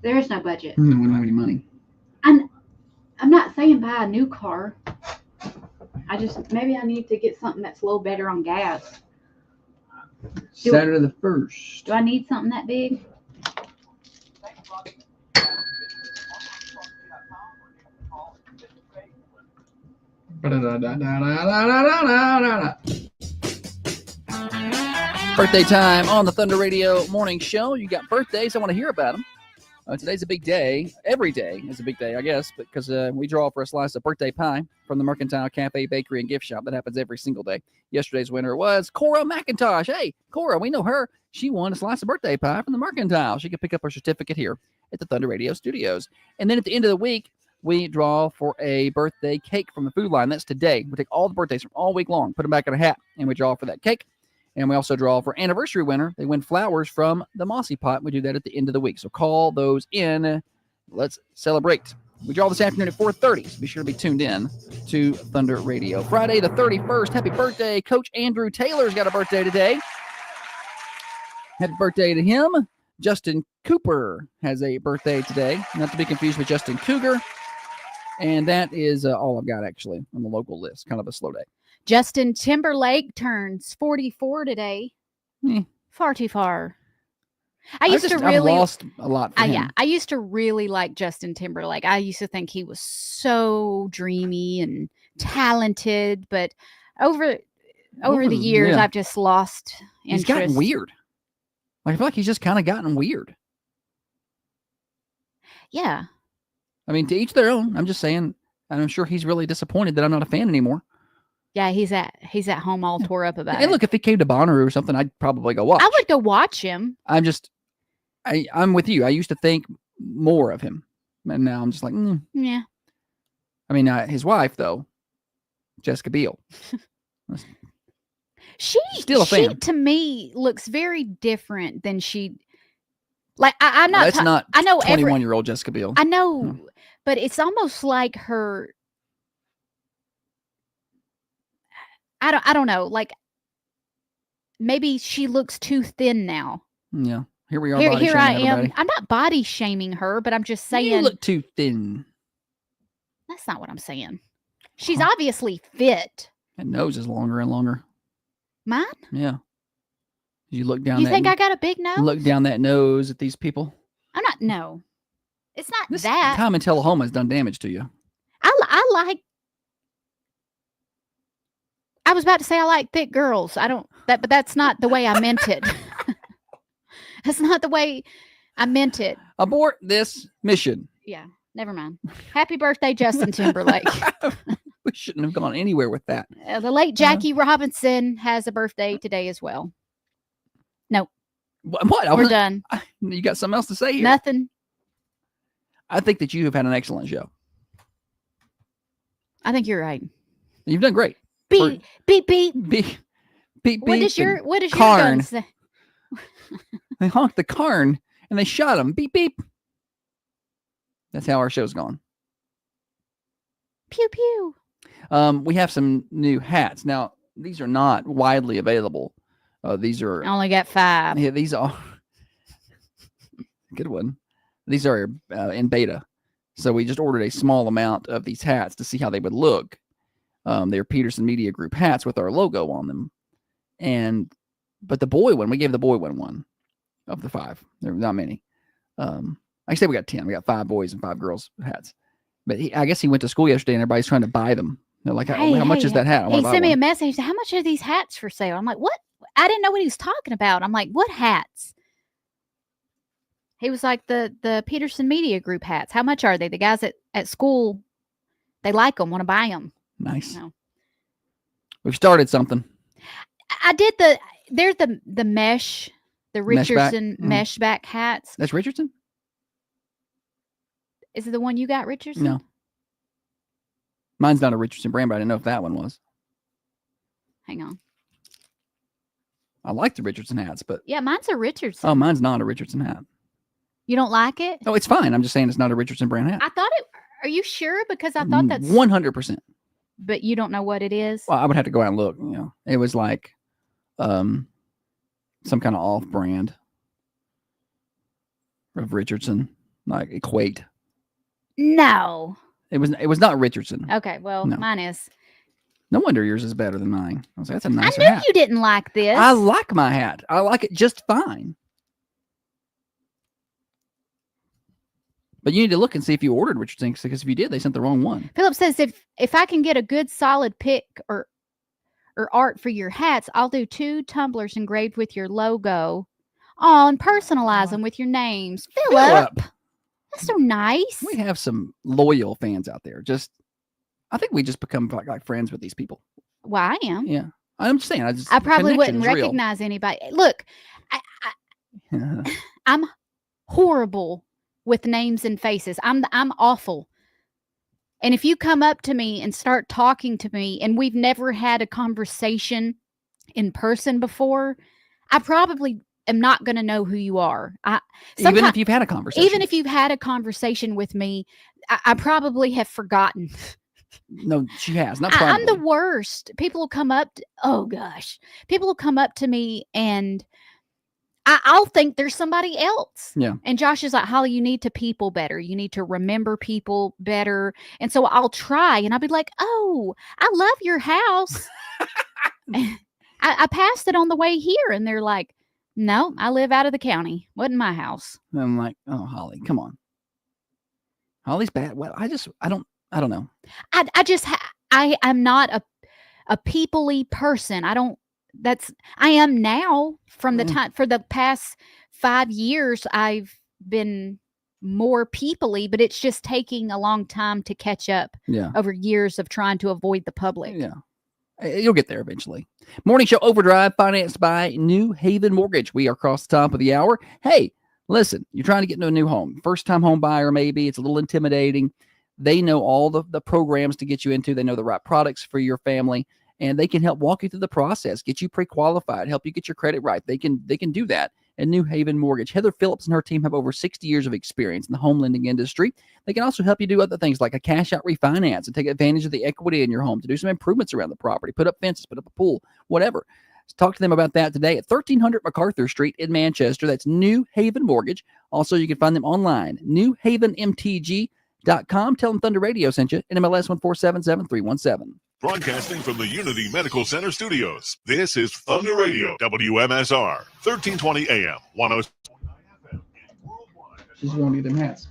There is no budget. We don't have any money. And I'm not saying buy a new car. Maybe I need to get something that's a little better on gas. Saturday the 1st. Do I need something that big? Birthday time on the Thunder Radio Morning Show. You got birthdays. I want to hear about them. Today's a big day. Every day is a big day, I guess, because we draw for a slice of birthday pie from the Mercantile Cafe, Bakery, and Gift Shop. That happens every single day. Yesterday's winner was Cora McIntosh. Hey, Cora, we know her. She won a slice of birthday pie from the Mercantile. She can pick up her certificate here at the Thunder Radio Studios. And then at the end of the week, we draw for a birthday cake from the food line. That's today. We take all the birthdays from all week long, put them back in a hat, and we draw for that cake. And we also draw for anniversary winner. They win flowers from the Mossy Pot. We do that at the end of the week. So call those in. Let's celebrate. We draw this afternoon at 4:30. So be sure to be tuned in to Thunder Radio. Friday the 31st. Happy birthday. Coach Andrew Taylor's got a birthday today. Happy birthday to him. Justin Cooper has a birthday today. Not to be confused with Justin Cougar. And that is all I've got, actually, on the local list. Kind of a slow day. Justin Timberlake turns 44 today. Far too far. I've lost a lot for him. Yeah, I used to really like Justin Timberlake. I used to think he was so dreamy and talented, but over the years, I've just lost interest. He's gotten weird. I feel like he's just kind of gotten weird. Yeah. I mean, to each their own. I'm just saying, and I'm sure he's really disappointed that I'm not a fan anymore. Yeah, he's at home all tore up about it. And look, if he came to Bonnaroo or something, I'd probably go watch. I would go watch him. I'm with you. I used to think more of him, and now I'm just like, yeah. I mean, his wife though, Jessica Biel. She to me looks very different than she. Like I'm not. That's not. I know 21-year-old Jessica Biel. I know, but it's almost like her. I don't know. Like maybe she looks too thin now. Yeah. Here we are. Here I am. Everybody. I'm not body shaming her, but I'm just saying. You look too thin. That's not what I'm saying. She's obviously fit. That nose is longer and longer. Mine? Yeah. You look down. You think I got a big nose? Look down that nose at these people. I'm not. No, it's not this that. Time in Tullahoma has done damage to you. I like. I was about to say I like thick girls. But that's not the way I meant it. That's not the way I meant it. Abort this mission. Yeah, never mind. Happy birthday, Justin Timberlake. We shouldn't have gone anywhere with that. The late Jackie Robinson has a birthday today as well. No. What? We're done. You got something else to say here? Nothing. I think that you have had an excellent show. I think you're right. You've done great. Beep, beep, beep. Beep, beep, What does your gun say? They honked the Karn and they shot him. Beep, beep. That's how our show's gone. Pew, pew. We have some new hats. Now, these are not widely available. These are... I only got 5. Yeah, these are... Good one. These are in beta. So we just ordered a small amount of these hats to see how they would look. They're Peterson Media Group hats with our logo on them. But the boy one, we gave the boy one of the 5. There were not many. I say we got 10. We got 5 boys and 5 girls hats. But I guess he went to school yesterday and everybody's trying to buy them. They're like, how much is that hat? He sent me a message. He said, how much are these hats for sale? I'm like, what? I didn't know what he was talking about. I'm like, what hats? He was like, the Peterson Media Group hats. How much are they? The guys at school, they like them, want to buy them. Nice. We've started something. I did there's the mesh, the Richardson mesh back hats. That's Richardson? Is it the one you got, Richardson? No. Mine's not a Richardson brand, but I didn't know if that one was. Hang on. I like the Richardson hats, but... Yeah, mine's a Richardson. Oh, mine's not a Richardson hat. You don't like it? No, it's fine. I'm just saying it's not a Richardson brand hat. I thought it... Are you sure? Because I thought that's... 100%. But you don't know what it is? Well, I would have to go out and look. It was like some kind of off-brand of Richardson, like Equate. No. It was not Richardson. Okay, well, No. mine is. No wonder yours is better than mine. I was like, that's a I nicer knew hat. you didn't like this. I like my hat. I like it just fine. But you need to look and see if you ordered Richardson, because if you did, they sent the wrong one. Philip says if I can get a good solid pick or art for your hats, I'll do 2 tumblers engraved with your logo. Oh, and personalize them with your names. Philip, that's so nice. We have some loyal fans out there. I think we just become like friends with these people. Well, I am. Yeah, I'm just saying. I probably wouldn't connection's real. recognize anybody. Look, I'm horrible with names and faces. I'm awful. And if you come up to me and start talking to me, and we've never had a conversation in person before, I probably am not going to know who you are. Even if you've had a conversation. Even if you've had a conversation with me, I probably have forgotten. No, she has. Not probably. I'm the worst. People will come up. People will come up to me and I'll think there's somebody else. Yeah. And Josh is like, Holly, you need to people better. You need to remember people better. And so I'll try and I'll be like, oh, I love your house. I passed it on the way here. And they're like, no, I live out of the county. Wasn't my house. And I'm like, oh, Holly, come on. Holly's bad. Well, I don't know. I'm not a people-y person. I am now from the time for the past 5 years. I've been more people-y, but it's just taking a long time to catch up over years of trying to avoid the public. Yeah. You'll get there eventually. Morning Show Overdrive, financed by New Haven Mortgage. We are across the top of the hour. Hey, listen, you're trying to get into a new home. First-time home buyer, maybe. It's a little intimidating. They know all the programs to get you into. They know the right products for your family, and they can help walk you through the process, get you pre-qualified, help you get your credit right. They can do that at New Haven Mortgage. Heather Phillips and her team have over 60 years of experience in the home lending industry. They can also help you do other things like a cash-out refinance and take advantage of the equity in your home to do some improvements around the property, put up fences, put up a pool, whatever. Let's talk to them about that today at 1300 MacArthur Street in Manchester. That's New Haven Mortgage. Also, you can find them online, newhavenmtg.com. Tell them Thunder Radio sent you. NMLS 1477317. Broadcasting from the Unity Medical Center studios, this is Thunder Radio, WMSR, 1320 AM, 106.9 FM, and worldwide. She's going to get them hats.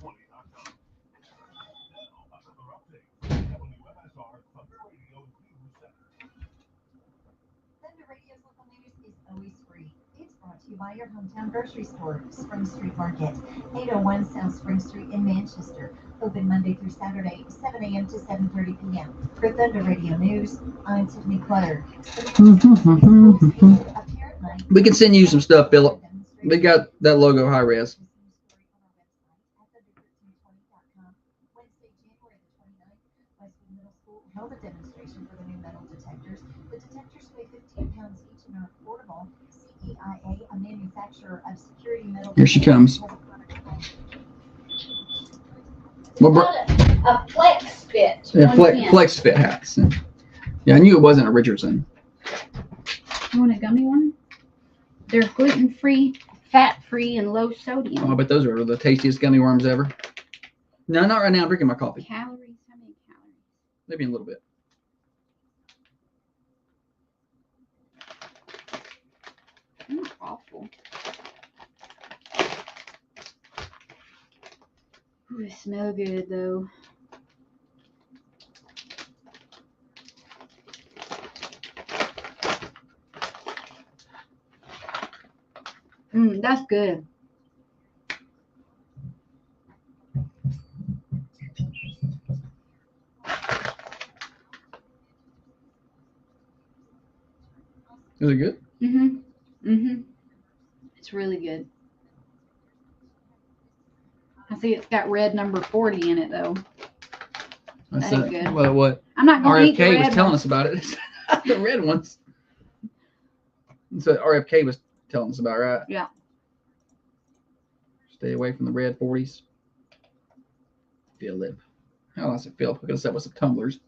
Thunder Radio's local news is always free. It's brought to you by your hometown grocery store, Spring Street Market, 801 South Spring Street in Manchester. Open Monday through Saturday, 7 a.m. to 7:30 p.m. For Thunder Radio News, I'm Tiffany Clutter. We can send you some stuff, Philip. We got that logo high res. Held a demonstration for the new metal detectors. The detectors weigh 15 pounds each and are affordable. CEIA, a manufacturer of security metal. Here she comes. A flex fit. Yeah, flex fit hats. Yeah, I knew it wasn't a Richardson. You want a gummy one? They're gluten-free, fat-free, and low sodium. Oh, I bet those are the tastiest gummy worms ever. No, not right now. I'm drinking my coffee. Calories? How many calories? Maybe a little bit. Awful. Ooh, they smell good though. That's good. Is it good? It's really good. I see it's got red number 40 in it though. That's ain't good. Well, what I'm not going to eat the RFK red was telling ones. us about it. It's not the red ones. That's what RFK was telling us about, right? Yeah. Stay away from the red 40s. Philip. How else it feel? Because that was some tumblers.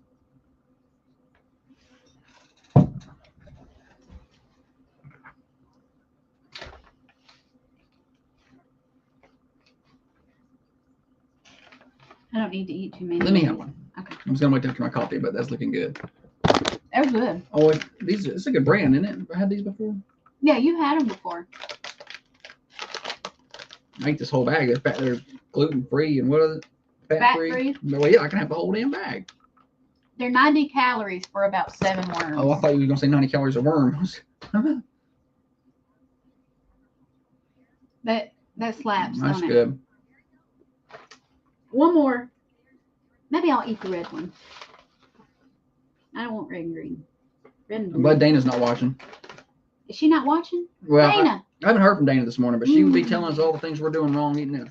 I don't need to eat too many. Let me have one. Okay. I'm just gonna wait after my coffee, but that's looking good. They're good. Oh, it's a good brand, isn't it? I had these before. Yeah, you had them before. I ate this whole bag. They're gluten free and what is it? Fat free. Well, yeah, I can have the whole damn bag. They're 90 calories for about 7 worms. Oh, I thought you were gonna say 90 calories of worms. That slaps. That's don't good. It? One more. Maybe I'll eat the red one. I don't want red and green. Red and blue. I'm glad Dana's not watching. Is she not watching? Well, Dana. I haven't heard from Dana this morning, but she would be telling us all the things we're doing wrong eating this.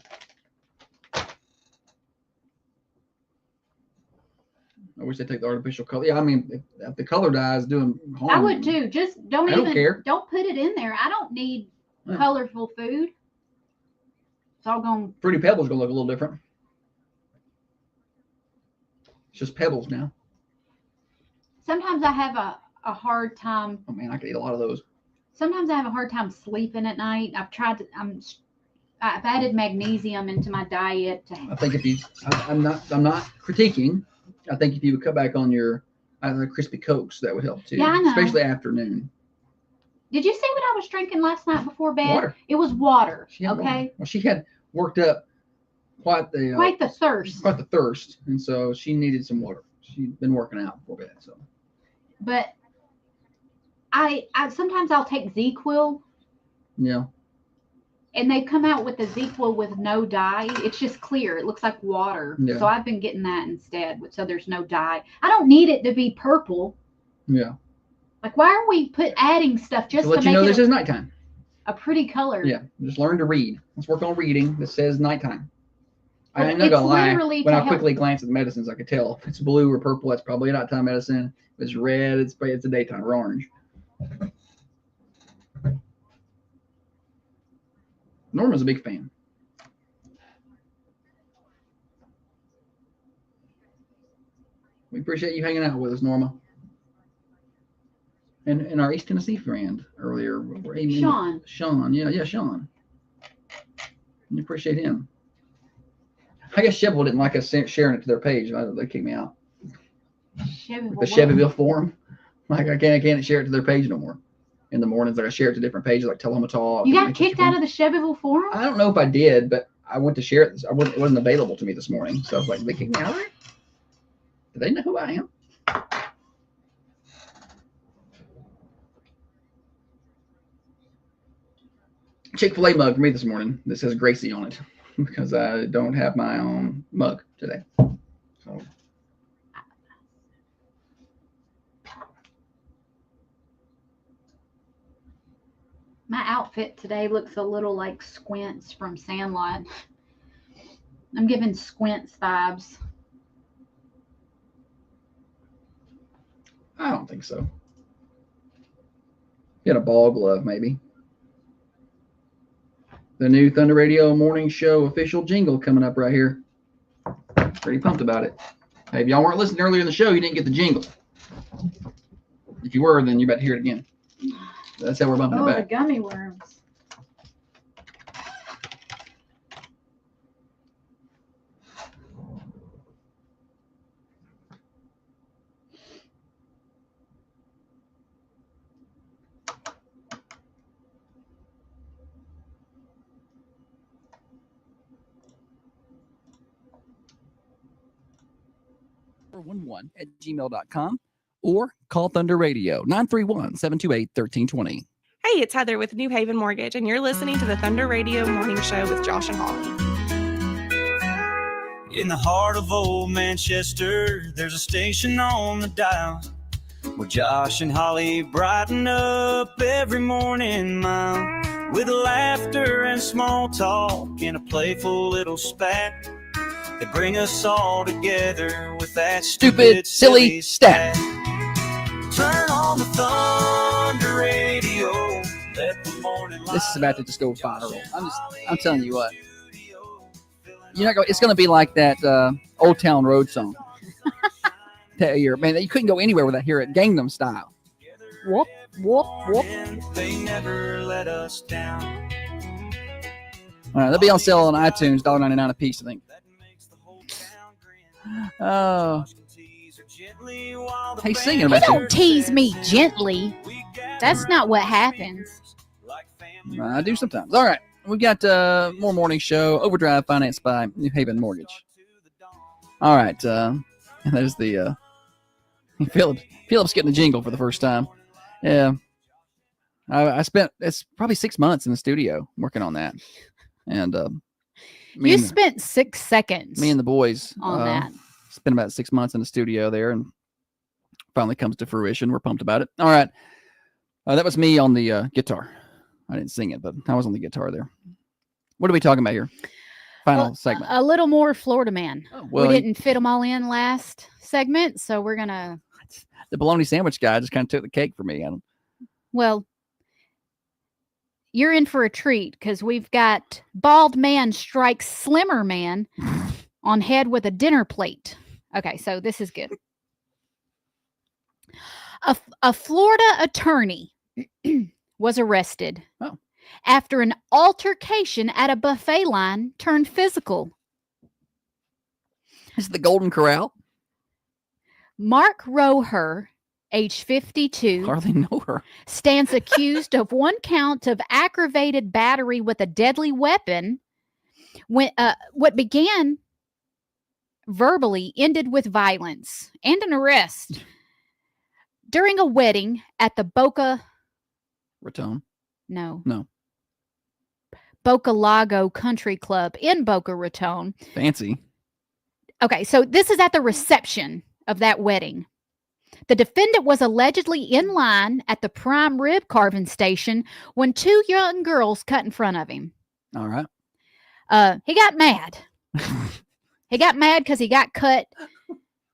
I wish they take the artificial color. Yeah, I mean, if the color dye is doing harm. I would too. Just don't I don't care. Don't put it in there. I don't need colorful food. It's all going. Fruity Pebbles gonna look a little different. It's just pebbles now. Sometimes I have a hard time. Oh man, I could eat a lot of those. Sometimes I have a hard time sleeping at night. I've tried to. I've added magnesium into my diet. I think if you, I'm not critiquing. I think if you would cut back on your crispy Cokes, that would help too. Yeah, I know. Especially afternoon. Did you see what I was drinking last night before bed? Water. It was water. Okay. Water. Well, she had worked up quite the thirst. Quite the thirst, and so she needed some water. She'd been working out before bed, so. But I sometimes I'll take ZQuil. Yeah. And they come out with the ZQuil with no dye. It's just clear. It looks like water. Yeah. So I've been getting that instead. So there's no dye. I don't need it to be purple. Yeah. Like, why are we adding stuff just to let make you know it this is nighttime? A pretty color. Yeah. Just learn to read. Let's work on reading. This says nighttime. Well, I'm not gonna lie. When I help. quickly glance at the medicines, I could tell if it's blue or purple. That's probably a nighttime medicine. If it's red, it's a daytime or orange. Norma's a big fan. We appreciate you hanging out with us, Norma. And our East Tennessee friend earlier. Sean. Sean, yeah, Sean. We appreciate him. I guess Cheville didn't like us sharing it to their page. They kicked me out. The Chevyville forum. Like I can't share it to their page no more. In the mornings, like I share it to different pages, like Tell Them a Talk. You got kicked out of the Chevyville forum? I don't know if I did, but I went to share it. It wasn't available to me this morning, so I was like, they kicked me out of it? Do they know who I am? Chick-fil-A mug for me this morning that says Gracie on it because I don't have my own mug today. So. My outfit today looks a little like Squints from Sandlot. I'm giving Squints vibes. I don't think so. Get a ball glove, maybe. The new Thunder Radio Morning Show official jingle coming up right here. Pretty pumped about it. Hey, if y'all weren't listening earlier in the show, you didn't get the jingle. If you were, then you're about to hear it again. That's how we're bumping it back. Oh, the gummy worms. @gmail.com or call Thunder Radio 931-728-1320. Hey, it's Heather with New Haven Mortgage, and you're listening to the Thunder Radio Morning Show with Josh and Holly. In the heart of old Manchester, there's a station on the dial where Josh and Holly brighten up every morning mile with laughter and small talk and a playful little spat. They bring us all together with that stupid silly stat. Turn on the Thunder Radio. Let the morning light. This is about to just go viral. I'm telling you what. You're not going. It's going to be like that Old Town Road song. Tell you, man, you couldn't go anywhere without hearing it Gangnam Style. Whoop whoop whoop. They never let us down. All right, they'll be on sale on iTunes, $1.99 a piece, I think. Oh. Hey, singing about Don't tease me gently. That's not what happens. I do sometimes. All right. We've got more morning show. Overdrive financed by New Haven Mortgage. All right. And there's the Philip's getting the jingle for the first time. Yeah. I spent, it's probably 6 months in the studio working on that. And you spent 6 seconds. Me and the boys on that. Spent about 6 months in the studio there, and finally comes to fruition. We're pumped about it. All right. That was me on the guitar. I didn't sing it, but I was on the guitar there. What are we talking about here? Final segment. A little more Florida Man. Oh, well, we didn't fit them all in last segment, so we're going to... The bologna sandwich guy just kind of took the cake for me. Well, you're in for a treat because we've got bald man strikes slimmer man on head with a dinner plate. Okay, so this is good. A Florida attorney was arrested after an altercation at a buffet line turned physical. Is it the Golden Corral? Mark Roher, age 52, hardly know her, stands accused of 1 count of aggravated battery with a deadly weapon. When what began verbally ended with violence and an arrest during a wedding at the Boca Raton. No. Boca Lago Country Club in Boca Raton. Fancy. Okay, so this is at the reception of that wedding. The defendant was allegedly in line at the prime rib carving station when 2 young girls cut in front of him. All right. He got mad. He got mad because he got cut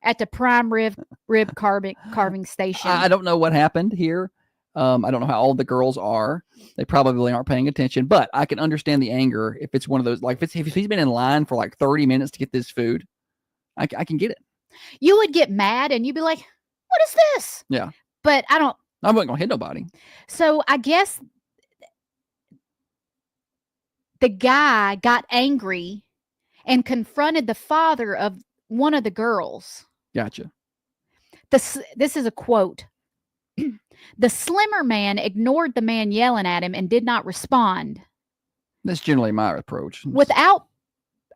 at the prime rib carving station. I don't know what happened here. I don't know how old the girls are. They probably aren't paying attention, but I can understand the anger if it's one of those, like if he's been in line for like 30 minutes to get this food, I can get it. You would get mad and you'd be like, what is this? Yeah. But I wasn't going to hit nobody. So I guess the guy got angry and confronted the father of one of the girls. Gotcha. This is a quote. The slimmer man ignored the man yelling at him and did not respond. That's generally my approach. Without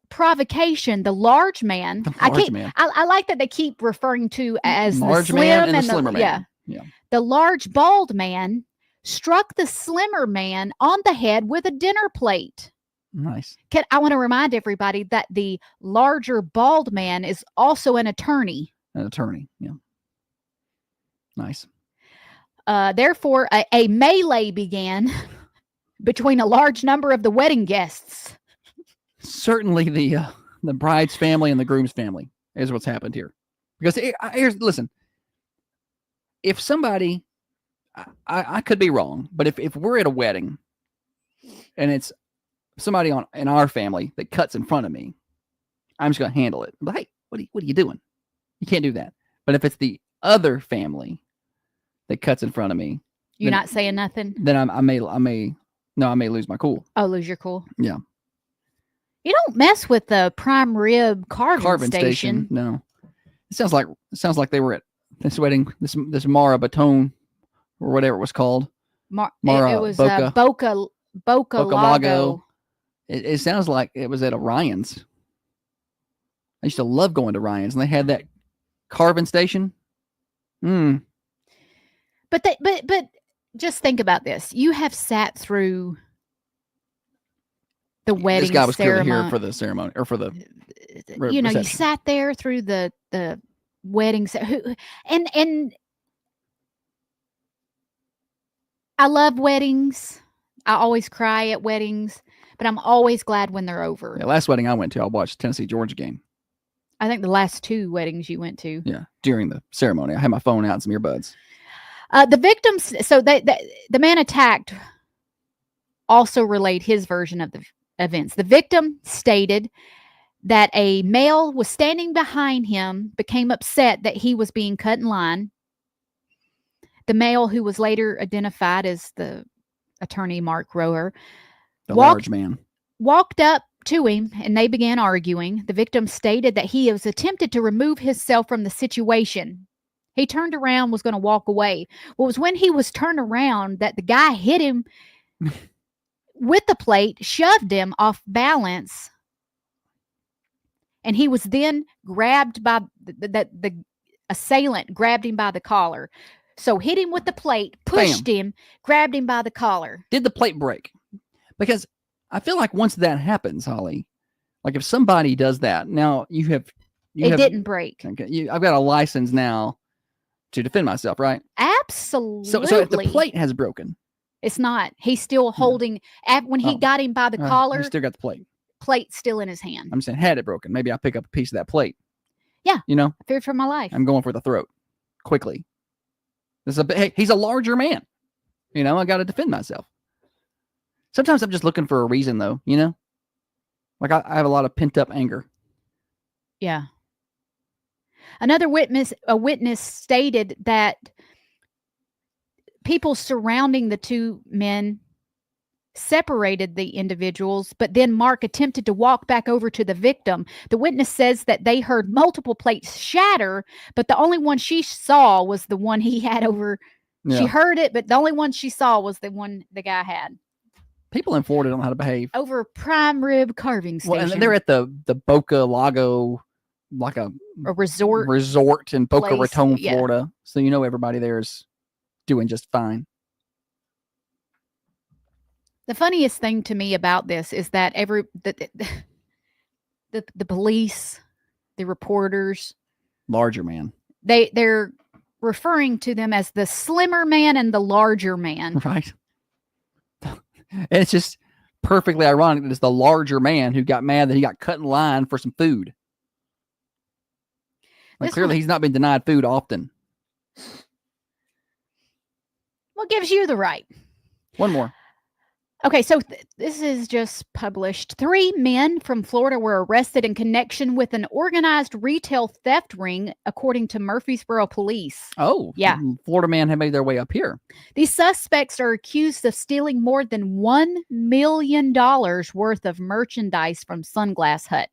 provocation, the large man. I like that they keep referring to as large the slim man and the the slimmer man. Yeah. The large bald man struck the slimmer man on the head with a dinner plate. Nice. I want to remind everybody that the larger bald man is also an attorney. An attorney, yeah. Nice. Therefore, a melee began between a large number of the wedding guests. Certainly the bride's family and the groom's family is what's happened here. Because listen, if somebody, I could be wrong, but if we're at a wedding and it's somebody in our family that cuts in front of me, I'm just going to handle it. But hey, what are you doing? You can't do that. But if it's the other family that cuts in front of me, you're not saying nothing. Then I may lose my cool. Oh, lose your cool. Yeah. You don't mess with the prime rib carving station. No. It sounds like they were at this wedding, this Mara Baton or whatever it was called. It was Boca Lago. It sounds like it was at a Ryan's. I used to love going to Ryan's, and they had that carving station. But just think about this. You have sat through the wedding. This guy was ceremony. clearly here for the ceremony or for the reception. You sat there through the weddings, and I love weddings. I always cry at weddings, but I'm always glad when they're over. Yeah, last wedding I went to, I watched Tennessee Georgia game. I think the last 2 weddings you went to. Yeah, during the ceremony, I had my phone out and some earbuds. The victims, so the man attacked also relayed his version of the events. The victim stated that a male was standing behind him, became upset that he was being cut in line. The male, who was later identified as the attorney Mark Roher, large man, walked up to him and they began arguing. The victim stated that he has attempted to remove himself from the situation. He turned around, was going to walk away. Well, it was when he was turned around that the guy hit him with the plate, shoved him off balance, and he was then grabbed by the assailant, grabbed him by the collar. So hit him with the plate, pushed him, grabbed him by the collar. Did the plate break? Because I feel like once that happens, Holly, like if somebody does that, now it didn't break. Okay, I've got a license now to defend myself, right? Absolutely. So if the plate has broken, it's not. He's still holding. When he got him by the collar, he still got the plate. Plate still in his hand. I'm saying, had it broken, maybe I'll pick up a piece of that plate. Yeah. I feared for my life. I'm going for the throat quickly. Hey, he's a larger man. I got to defend myself. Sometimes I'm just looking for a reason, though. Like I have a lot of pent up anger. Yeah. A witness stated that people surrounding the two men separated the individuals, but then Mark attempted to walk back over to the victim. The witness says that they heard multiple plates shatter, but the only one she saw was the one he had over. Yeah. She heard it, but the only one she saw was the one the guy had. People in Florida don't know how to behave. Over prime rib carving station. Well, and they're at the Boca Lago, like a resort in Boca Raton, Florida. So everybody there is doing just fine. The funniest thing to me about this is that the police, the reporters, larger man, they're referring to them as the slimmer man and the larger man. Right. And it's just perfectly ironic that it's the larger man who got mad that he got cut in line for some food. Like clearly he's not been denied food often. What gives you the right? One more. Okay, so this is just published. 3 men from Florida were arrested in connection with an organized retail theft ring, according to Murfreesboro police. Oh, yeah. Florida man had made their way up here. These suspects are accused of stealing more than $1 million worth of merchandise from Sunglass Hut.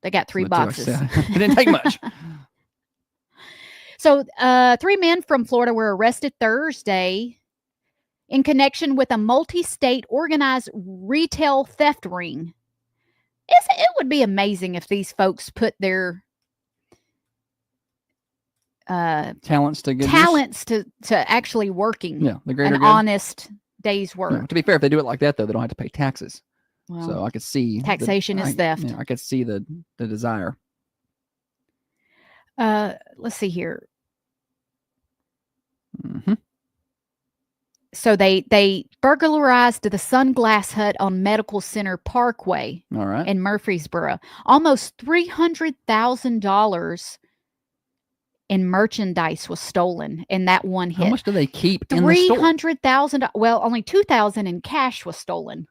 They got 3 boxes. It didn't take much. So 3 men from Florida were arrested Thursday in connection with a multi-state organized retail theft ring. It would be amazing if these folks put their talents to actually working. Yeah, the greater an good. Honest day's work. Yeah, to be fair, if they do it like that, though, they don't have to pay taxes. Well, so I could see taxation is theft. Yeah, I could see the desire. Let's see here. Mm-hmm. So they burglarized the Sunglass Hut on Medical Center Parkway. All right. In Murfreesboro. Almost $300,000 in merchandise was stolen in that one hit. How much do they keep in the store? $300,000. Well, only $2,000 in cash was stolen.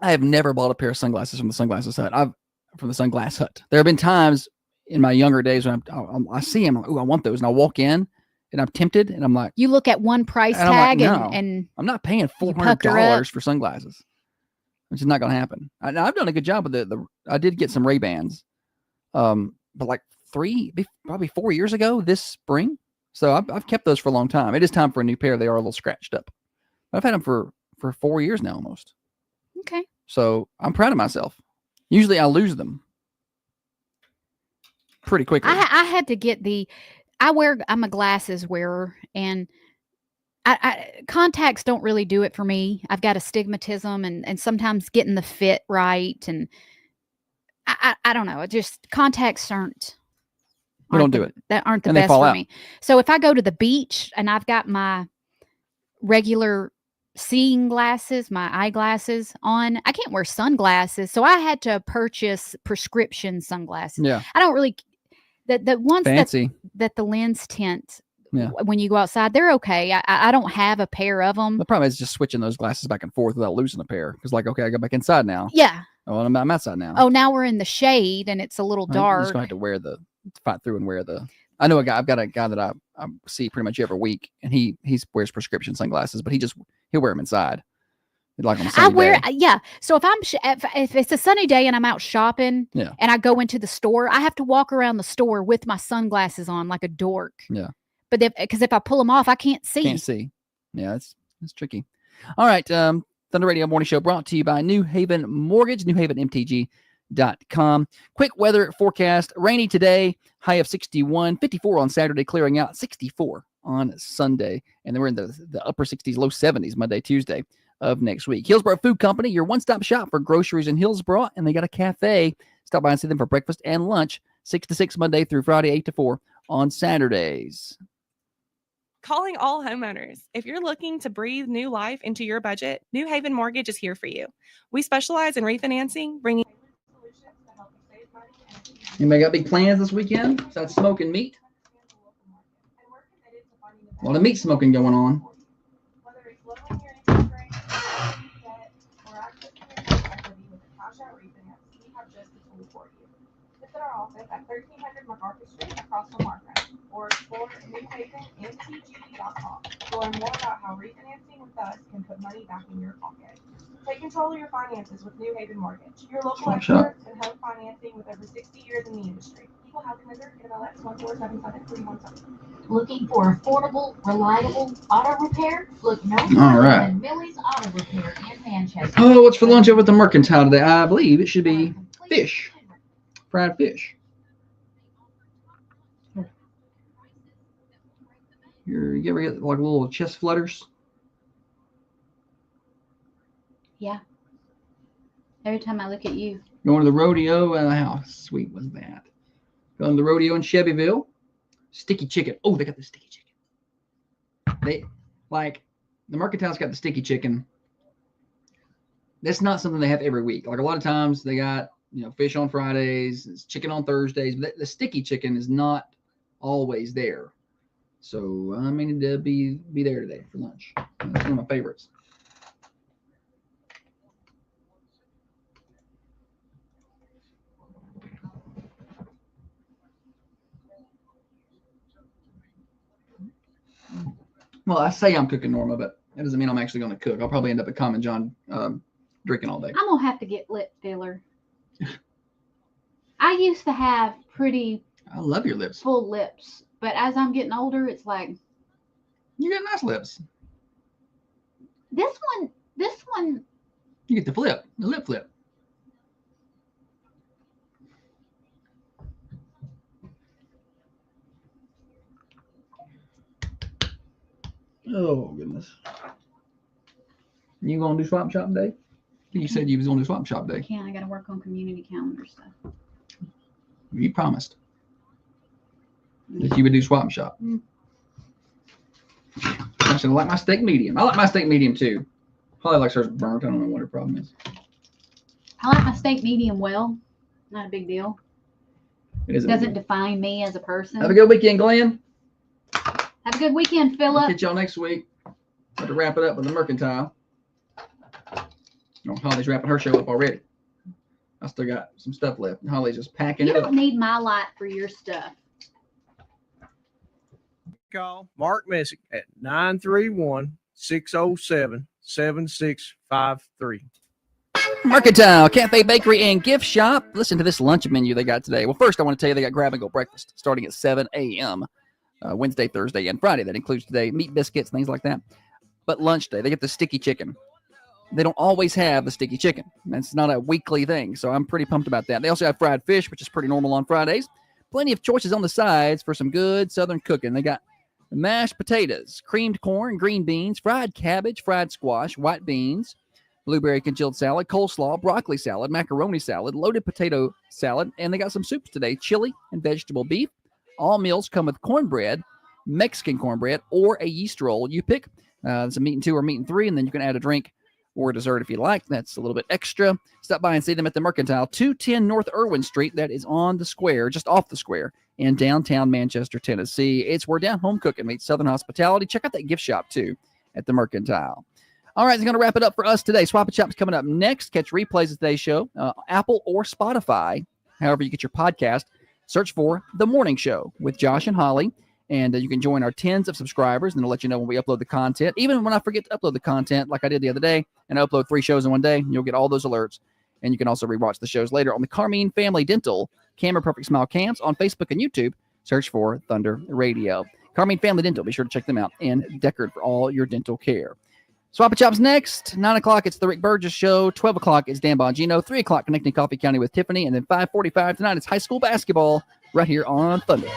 I have never bought a pair of sunglasses from the Sunglass Hut. There have been times in my younger days when I see them, I want those, and I walk in. And I'm tempted, and I'm like, you look at one price tag, and I'm not paying $400 for sunglasses, which is not going to happen. I've done a good job with the. I did get some Ray-Bans, but like probably 4 years ago this spring. So I've kept those for a long time. It is time for a new pair. They are a little scratched up. I've had them for 4 years now, almost. Okay. So I'm proud of myself. Usually I lose them pretty quickly. I had to get I'm a glasses wearer, and contacts don't really do it for me. I've got astigmatism, and sometimes getting the fit right, and I don't know. Just contacts aren't do it. That aren't the best for me. So if I go to the beach and I've got my regular seeing glasses, my eyeglasses on, I can't wear sunglasses. So I had to purchase prescription sunglasses. Yeah. I don't really. The ones fancy that the lens tint, when you go outside, they're okay. I don't have a pair of them. The problem is just switching those glasses back and forth without losing a pair. Because okay, I go back inside now. Yeah. Oh, I'm outside now. Oh, now we're in the shade and it's a little dark. I'm just going to have to fight through and wear the. I know I've got a guy that I see pretty much every week, and he wears prescription sunglasses, but he'll wear them inside. Like on a sunny day. Yeah. So if if it's a sunny day and I'm out shopping, Yeah. and I go into the store, I have to walk around the store with my sunglasses on like a dork. Yeah. But because if I pull them off, I can't see. Can't see. Yeah, that's tricky. All right. Thunder Radio Morning Show brought to you by New Haven Mortgage, newhavenmtg.com. Quick weather forecast. Rainy today, high of 61, 54 on Saturday, clearing out, 64 on Sunday. And then we're in the upper 60s, low 70s, Monday, Tuesday of next week. Hillsborough Food Company, your one-stop shop for groceries in Hillsborough, and they got a cafe. Stop by and see them for breakfast and lunch, 6 to 6 Monday through Friday, 8 to 4 on Saturdays. Calling all homeowners. If you're looking to breathe new life into your budget, New Haven Mortgage is here for you. We specialize in refinancing, bringing solutions to help you save money. Anybody got big plans this weekend besides smoking meat? A lot of meat smoking going on. Whether it's lowering your interest rate, debt, or accessing your home equity with a cash out refinance, we have just the tool for you. Visit our office at 1300 MacArthur Street across from Markgraf, or explore newhavenmtg.com to learn more about how refinancing with us can put money back in your pocket. Take control of your finances with New Haven Mortgage, your local experts in home financing with over 60 years in the industry. Equal housing lender, NMLS 1477317. Looking for affordable, reliable auto repair? Look no All further right. than Millie's Auto Repair in Manchester. Oh, what's for lunch over at the Mercantile today? I believe it should be fish. Fried fish. You ever get like little chest flutters? Yeah. Every time I look at you. Going to the rodeo, how sweet was that? Going to the rodeo in Chevyville. Sticky chicken. Oh, they got the sticky chicken. The Mercantile's got the sticky chicken. That's not something they have every week. Like a lot of times they got, fish on Fridays, it's chicken on Thursdays, but the sticky chicken is not always there. So I mean to be there today for lunch. That's one of my favorites. Well, I say I'm cooking, Norma, but that doesn't mean I'm actually going to cook. I'll probably end up at Common John drinking all day. I'm going to have to get lip filler. I used to have I love your lips. full lips, but as I'm getting older, it's like, You got nice lips. this one, You get the lip flip. Oh, goodness. You going to do swap shop day? You said you was going to do swap shop day. I got to work on community calendar stuff. You promised that you would do swap shop. Mm. I said, I like my steak medium. I like my steak medium too. Holly likes hers burnt. I don't know what her problem is. I like my steak medium well. Not a big deal. It doesn't define me as a person. Have a good weekend, Glenn. Have a good weekend, I'll Philip. catch y'all next week. Have to wrap it up with the Mercantile. Holly's wrapping her show up already. I still got some stuff left. And Holly's just packing You it up. don't need my light for your stuff. Call Mark Messick at 931-607-7653. Mercantile Cafe, Bakery, and Gift Shop. Listen to this lunch menu they got today. Well, first I want to tell you they got grab-and-go breakfast starting at 7 a.m. Wednesday, Thursday, and Friday. That includes today meat biscuits, things like that. But lunch day, they get the sticky chicken. They don't always have the sticky chicken. That's not a weekly thing, so I'm pretty pumped about that. They also have fried fish, which is pretty normal on Fridays. Plenty of choices on the sides for some good Southern cooking. They got mashed potatoes, creamed corn, green beans, fried cabbage, fried squash, white beans, blueberry congealed salad, coleslaw, broccoli salad, macaroni salad, loaded potato salad, and they got some soups today, chili and vegetable beef. All meals come with cornbread, Mexican cornbread, or a yeast roll. You pick. It's a meat and 2 or meat and 3, and then you can add a drink or a dessert if you like. That's a little bit extra. Stop by and see them at the Mercantile, 210 North Irwin Street. That is on the square, just off the square in downtown Manchester, Tennessee. It's where down home cooking meets Southern hospitality. Check out that gift shop, too, at the Mercantile. All right, it's going to wrap it up for us today. Swap and Shop's coming up next. Catch replays of today's show, Apple or Spotify, however you get your podcast. Search for The Morning Show with Josh and Holly. And you can join our tens of subscribers, and it'll let you know when we upload the content. Even when I forget to upload the content, like I did the other day, and I upload 3 shows in one day, you'll get all those alerts. And you can also rewatch the shows later on the Carmine Family Dental Camera Perfect Smile Cams on Facebook and YouTube. Search for Thunder Radio. Carmine Family Dental. Be sure to check them out. And Deckard for all your dental care. Swap and Chops next. 9 o'clock, it's the Rick Burgess Show. 12 o'clock, it's Dan Bongino. 3 o'clock, Connecting Coffee County with Tiffany. And then 5:45 tonight, it's high school basketball right here on Thunder.